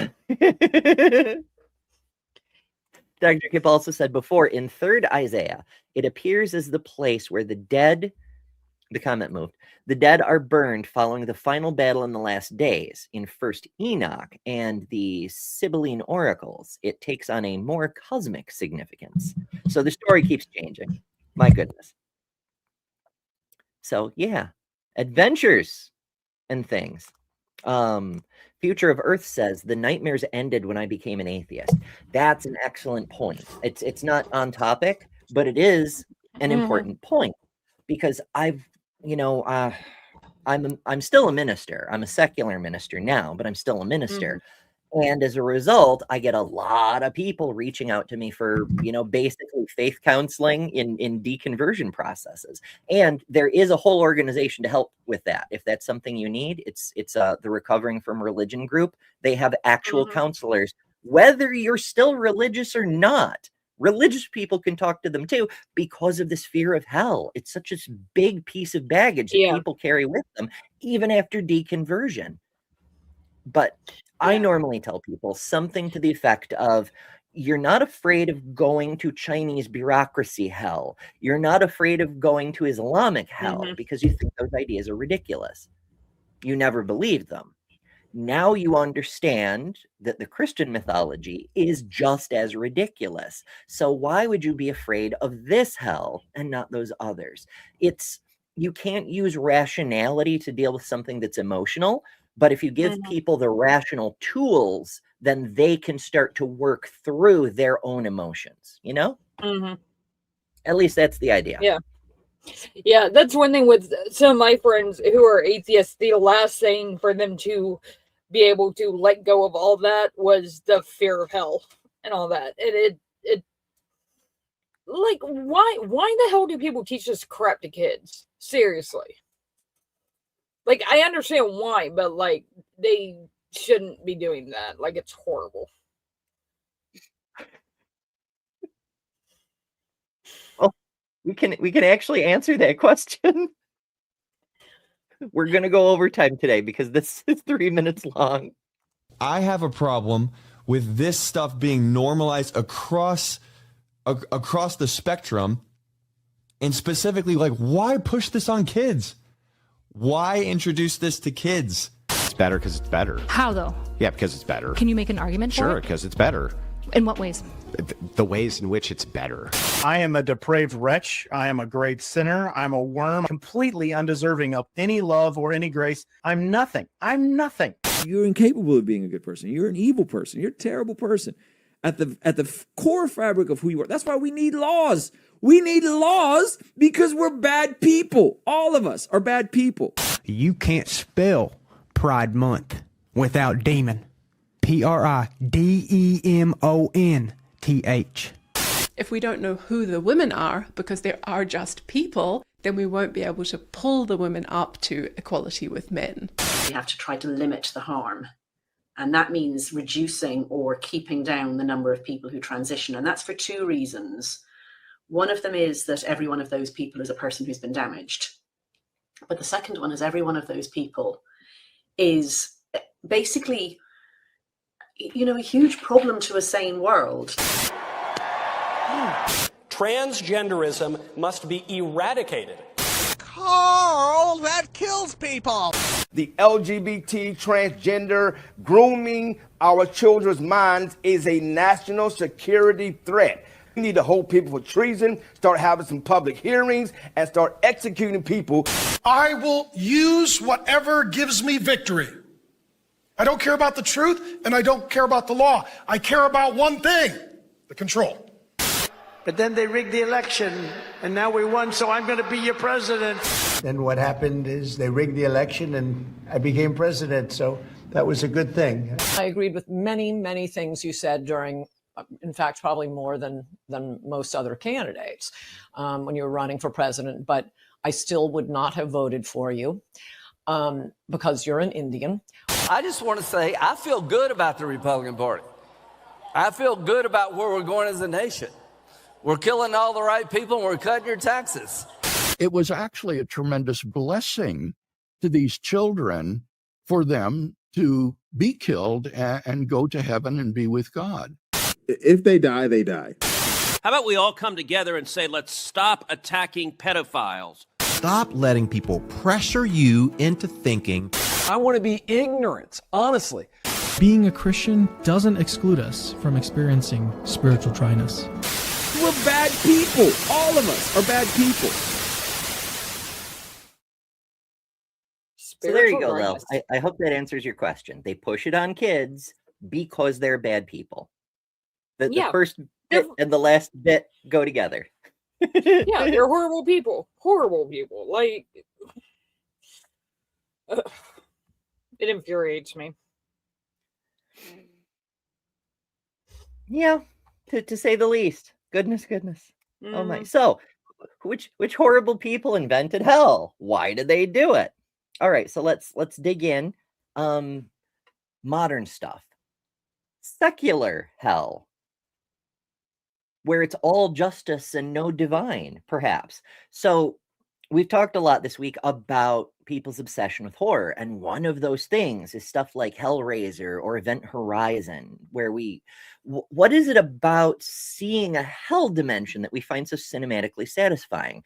Dr. Kip also said before, in 3rd Isaiah, it appears as the place where the dead, the comment moved, the dead are burned following the final battle in the last days. In 1st Enoch and the Sibylline oracles, it takes on a more cosmic significance. So the story keeps changing. My goodness. So yeah, adventures and things. Future of Earth says the nightmares ended when I became an atheist. That's an excellent point. It's not on topic, but it is an important point because I've, you know, I'm still a minister. I'm a secular minister now, but I'm still a minister. And as a result, I get a lot of people reaching out to me for, basically faith counseling in deconversion processes. And there is a whole organization to help with that. If that's something you need, it's the Recovering from Religion group. They have actual counselors, whether you're still religious or not. Religious people can talk to them too because of this fear of hell. It's such a big piece of baggage that people carry with them, even after deconversion. But I normally tell people something to the effect of, you're not afraid of going to Chinese bureaucracy hell. You're not afraid of going to Islamic hell because you think those ideas are ridiculous. You never believed them. Now you understand that the Christian mythology is just as ridiculous. So why would you be afraid of this hell and not those others? You can't use rationality to deal with something that's emotional. But if you give people the rational tools, then they can start to work through their own emotions, At least that's the idea. Yeah. Yeah, that's one thing with some of my friends who are atheists. The last thing for them to be able to let go of all that was the fear of hell and all that. And it like, why the hell do people teach this crap to kids? Seriously. Like, I understand why, but like, they shouldn't be doing that. Like, it's horrible. Well, we can actually answer that question. We're gonna go overtime today because this is 3 minutes long. I have a problem with this stuff being normalized across the spectrum, and specifically, like, why push this on kids? Why introduce this to kids? It's better because it's better. How though? Yeah, because it's better. Can you make an argument for Sure, it? because it's better. In what ways? The ways in which it's better. I am a depraved wretch. I am a great sinner. I'm a worm, completely undeserving of any love or any grace. I'm nothing. I'm nothing. You're incapable of being a good person. You're an evil person. You're a terrible person. At the core fabric of who you are. That's why we need laws. We need laws because we're bad people. All of us are bad people. You can't spell Pride Month without demon. PRIDEMONTH. If we don't know who the women are, because they are just people, then we won't be able to pull the women up to equality with men. We have to try to limit the harm. And that means reducing or keeping down the number of people who transition. And that's for two reasons. One of them is that every one of those people is a person who's been damaged. But the second one is every one of those people is basically, a huge problem to a sane world. Transgenderism must be eradicated. Carl, that kills people. The LGBT, transgender, grooming our children's minds is a national security threat. We need to hold people for treason, start having some public hearings, and start executing people. I will use whatever gives me victory. I don't care about the truth, and I don't care about the law. I care about one thing, the control. But then they rigged the election, and now we won, so I'm going to be your president. Then what happened is they rigged the election, and I became president, so that was a good thing. I agreed with many, many things you said during, in fact, probably more than most other candidates when you were running for president, but I still would not have voted for you because you're an Indian. I just want to say I feel good about the Republican Party. I feel good about where we're going as a nation. We're killing all the right people and we're cutting your taxes. It was actually a tremendous blessing to these children for them to be killed and go to heaven and be with God. If they die, they die. How about we all come together and say, let's stop attacking pedophiles. Stop letting people pressure you into thinking. I want to be ignorant, honestly. Being a Christian doesn't exclude us from experiencing spiritual dryness. We're bad people. All of us are bad people. So there you go, Lil. I hope that answers your question. They push it on kids because they're bad people. The first bit and the last bit go together. Yeah, they're horrible people. Horrible people. Like, it infuriates me. Yeah, to say the least. Goodness. Oh my. Mhm. So, which horrible people invented hell? Why did they do it? All right, so let's dig in. Modern stuff. Secular hell, where it's all justice and no divine, perhaps. So we've talked a lot this week about people's obsession with horror, and one of those things is stuff like Hellraiser or Event Horizon, where what is it about seeing a hell dimension that we find so cinematically satisfying?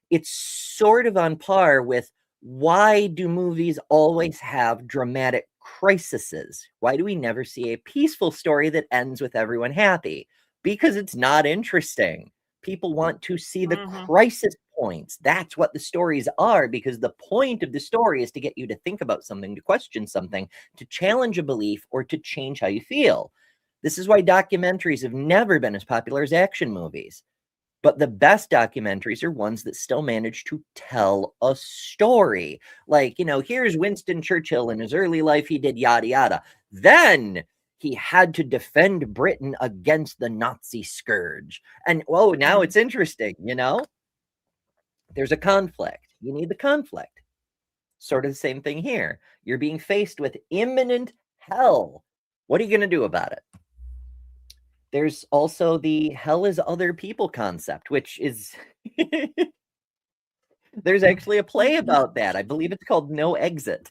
It's sort of on par with, why do movies always have dramatic crises? Why do we never see a peaceful story that ends with everyone happy? Because it's not interesting. People want to see the crisis points. That's what the stories are, because the point of the story is to get you to think about something, to question something, to challenge a belief, or to change how you feel. This is why documentaries have never been as popular as action movies. But the best documentaries are ones that still manage to tell a story. Like, here's Winston Churchill in his early life, he did yada yada. Then he had to defend Britain against the Nazi scourge. And, whoa, now it's interesting, There's a conflict. You need the conflict. Sort of the same thing here. You're being faced with imminent hell. What are you going to do about it? There's also the hell is other people concept, which is there's actually a play about that. I believe it's called No Exit.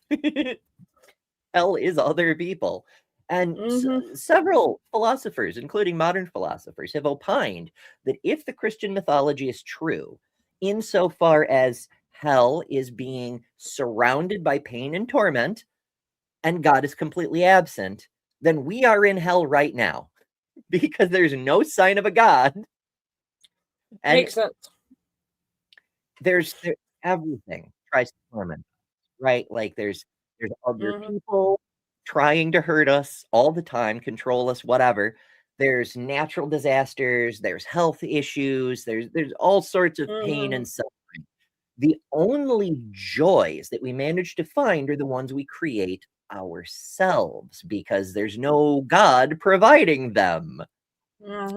Hell is other people. And several philosophers, including modern philosophers, have opined that if the Christian mythology is true, insofar as hell is being surrounded by pain and torment, and God is completely absent, then we are in hell right now. Because there's no sign of a God. And makes sense. There's everything tries to torment, right? Like there's other people trying to hurt us all the time, control us, whatever. There's natural disasters, there's health issues, there's all sorts of pain and suffering. The only joys that we manage to find are the ones we create ourselves, because there's no God providing them,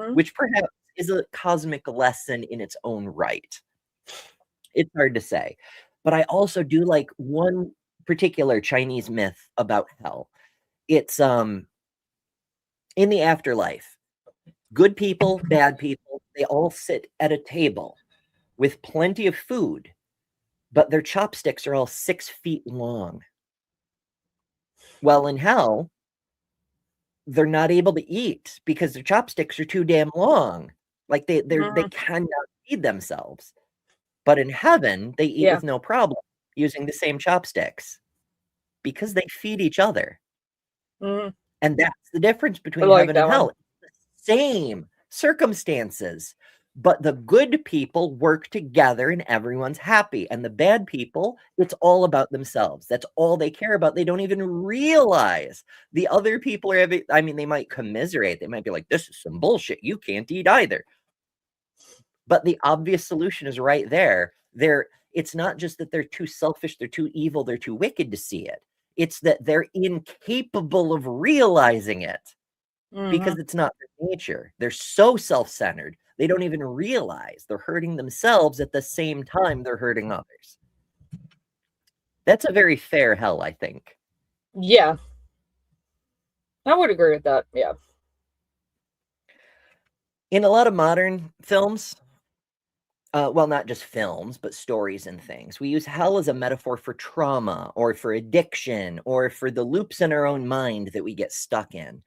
which perhaps is a cosmic lesson in its own right. It's hard to say, but I also do like one particular Chinese myth about hell. It's in the afterlife, good people, bad people, they all sit at a table with plenty of food, but their chopsticks are all 6 feet long. Well, in hell, they're not able to eat because their chopsticks are too damn long. Like they cannot feed themselves. But in heaven, they eat with no problem using the same chopsticks because they feed each other. And that's the difference between heaven and hell. It's the same circumstances, but the good people work together and everyone's happy. And the bad people, it's all about themselves. That's all they care about. They don't even realize the other people are having, I mean, they might commiserate. They might be like, this is some bullshit. You can't eat either. But the obvious solution is right there. It's not just that they're too selfish, they're too evil, they're too wicked to see it. It's that they're incapable of realizing it because it's not their nature. They're so self-centered. They don't even realize they're hurting themselves at the same time they're hurting others. That's a very fair hell, I think. Yeah. I would agree with that. Yeah. In a lot of modern films, well, not just films, but stories and things, we use hell as a metaphor for trauma or for addiction or for the loops in our own mind that we get stuck in.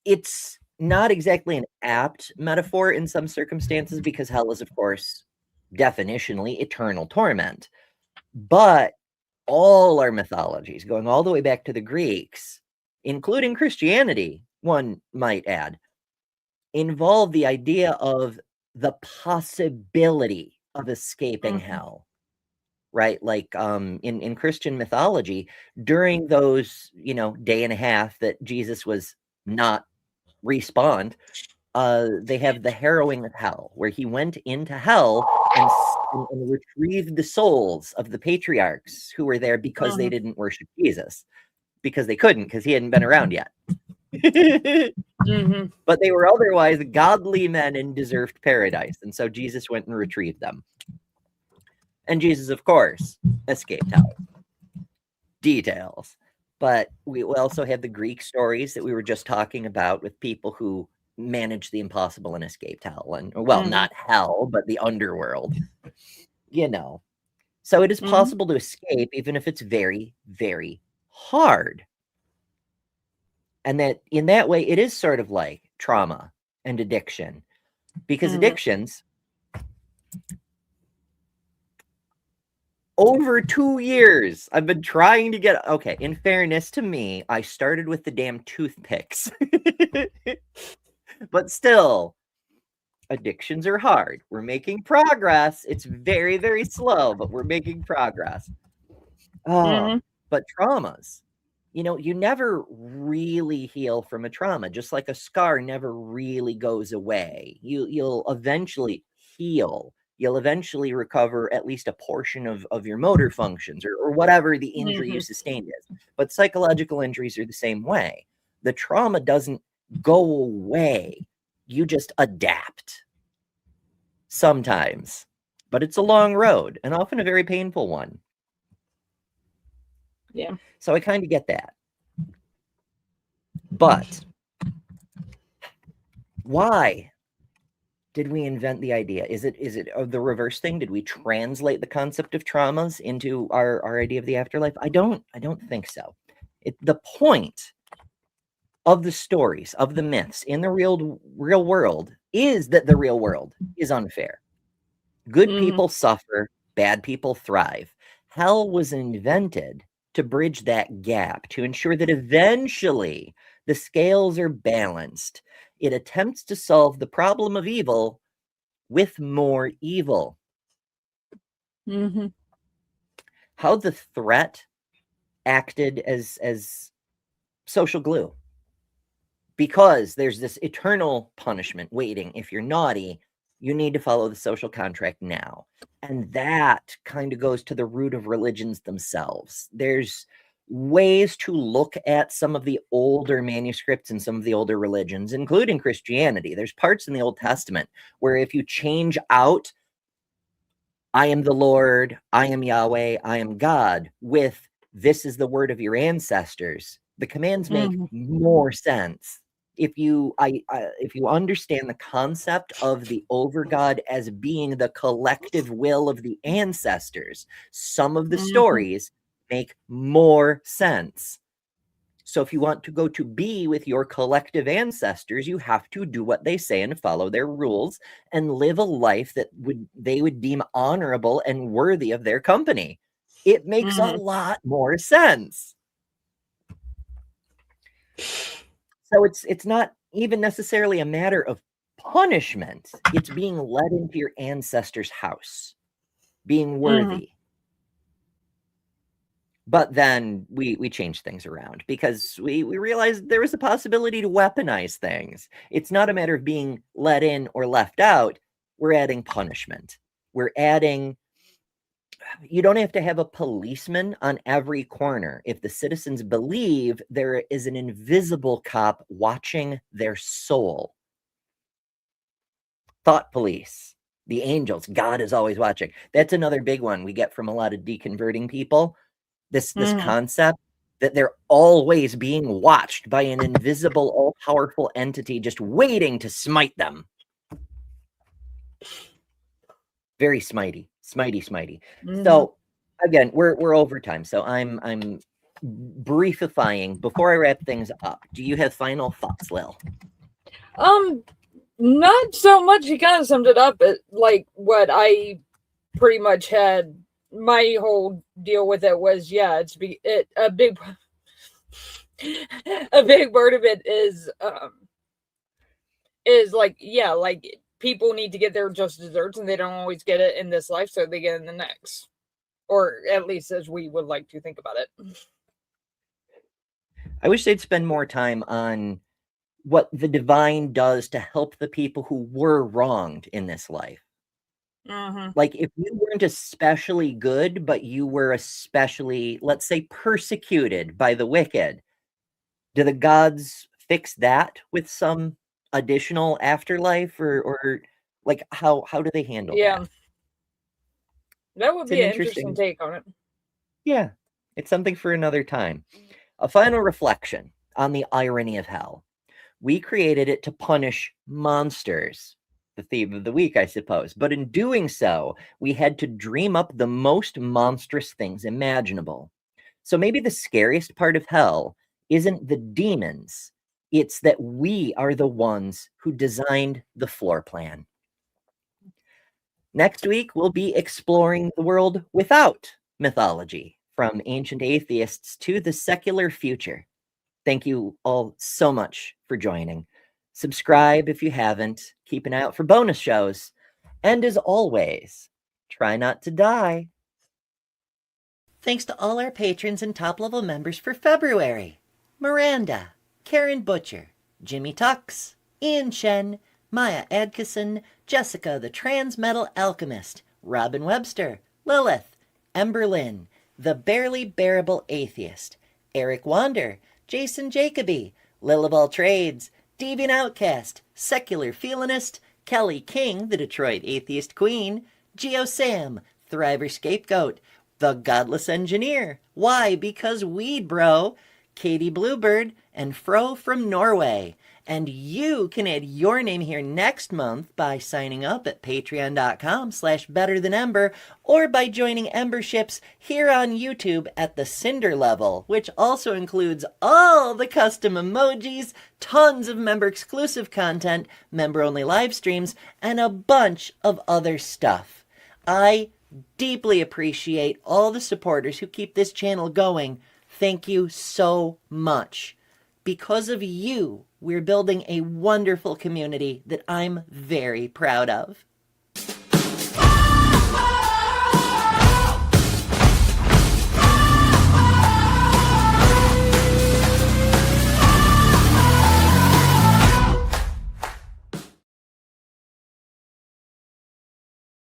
It's not exactly an apt metaphor in some circumstances because hell is, of course, definitionally eternal torment. But all our mythologies, going all the way back to the Greeks, including Christianity, one might add, involve the idea of the possibility of escaping hell, right? Like in Christian mythology, during those, day and a half that Jesus was not respawned, they have the harrowing of hell, where he went into hell and retrieved the souls of the patriarchs who were there because they didn't worship Jesus, because they couldn't, because he hadn't been around yet. But they were otherwise godly men and deserved paradise. And so Jesus went and retrieved them. And Jesus, of course, escaped hell. Details. But we also have the Greek stories that we were just talking about with people who managed the impossible and escaped hell. And, well, not hell, but the underworld. You know. So it is possible to escape, even if it's very, very hard. And that in that way, it is sort of like trauma and addiction. Because addictions, over 2 years, I've been trying to get... Okay, in fairness to me, I started with the damn toothpicks. But still, addictions are hard. We're making progress. It's very, very slow, but we're making progress. But traumas, you know, you never really heal from a trauma, just like a scar never really goes away. You'll eventually heal. You'll eventually recover at least a portion of your motor functions or whatever the injury you sustained is. But psychological injuries are the same way. The trauma doesn't go away. You just adapt. Sometimes. But it's a long road and often a very painful one. Yeah. So I kind of get that. But why did we invent the idea? Is it the reverse thing? Did we translate the concept of traumas into our idea of the afterlife? I don't think so. The point of the stories, of the myths in the real world is that the real world is unfair. Good people suffer, bad people thrive. Hell was invented to bridge that gap, to ensure that eventually the scales are balanced. It attempts to solve the problem of evil with more evil. How the threat acted as social glue. Because there's this eternal punishment waiting. If you're naughty, you need to follow the social contract now. And that kind of goes to the root of religions themselves. There's ways to look at some of the older manuscripts and some of the older religions, including Christianity. There's parts in the Old Testament where if you change out, I am the Lord, I am Yahweh, I am God, with this is the word of your ancestors, the commands make more sense. If you understand the concept of the overgod as being the collective will of the ancestors, some of the stories make more sense. So if you want to go to be with your collective ancestors, you have to do what they say and follow their rules and live a life that they would deem honorable and worthy of their company. It makes a lot more sense. So it's not even necessarily a matter of punishment. It's being led into your ancestor's house, being worthy. But then we changed things around because we realized there was a possibility to weaponize things. It's not a matter of being let in or left out. We're adding punishment. We're adding... You don't have to have a policeman on every corner. If the citizens believe there is an invisible cop watching their soul. Thought police, the angels, God is always watching. That's another big one we get from a lot of deconverting people. This concept that they're always being watched by an invisible, all-powerful entity just waiting to smite them. Very smitey. So again, we're over time. So I'm briefifying before I wrap things up. Do you have final thoughts, Lil? Not so much. You kind of summed it up at like what I pretty much had. My whole deal with it was, yeah, a big part of it is like, yeah, like people need to get their just desserts and they don't always get it in this life, so they get it in the next, or at least as we would like to think about it. I wish they'd spend more time on what the divine does to help the people who were wronged in this life. Like if you weren't especially good, but you were especially, let's say, persecuted by the wicked, do the gods fix that with some additional afterlife, or like how do they handle Yeah. that? That would It's be an an interesting take on it. Yeah, it's something for another time. A final reflection on the irony of hell. We created it to punish monsters, the theme of the week, I suppose. But in doing so, we had to dream up the most monstrous things imaginable. So maybe the scariest part of hell isn't the demons, it's that we are the ones who designed the floor plan. Next week, we'll be exploring the world without mythology, from ancient atheists to the secular future. Thank you all so much for joining. Subscribe if you haven't. Keep an eye out for bonus shows. And as always, try not to die. Thanks to all our patrons and top-level members for February. Miranda, Karen Butcher, Jimmy Tux, Ian Chen, Maya Adkison, Jessica the Transmetal Alchemist, Robin Webster, Lilith, Emberlyn, The Barely Bearable Atheist, Eric Wander, Jason Jacoby, Lilibal Trades, Deviant Outcast, Secular Feelinist, Kelly King, the Detroit Atheist Queen, Geo Sam, Thriver Scapegoat, The Godless Engineer, Why? Because Weed Bro, Katie Bluebird, and Fro from Norway. And you can add your name here next month by signing up at patreon.com/betterthanember or by joining Emberships here on YouTube at the Cinder level, which also includes all the custom emojis, tons of member-exclusive content, member-only live streams, and a bunch of other stuff. I deeply appreciate all the supporters who keep this channel going. Thank you so much. Because of you, we're building a wonderful community that I'm very proud of.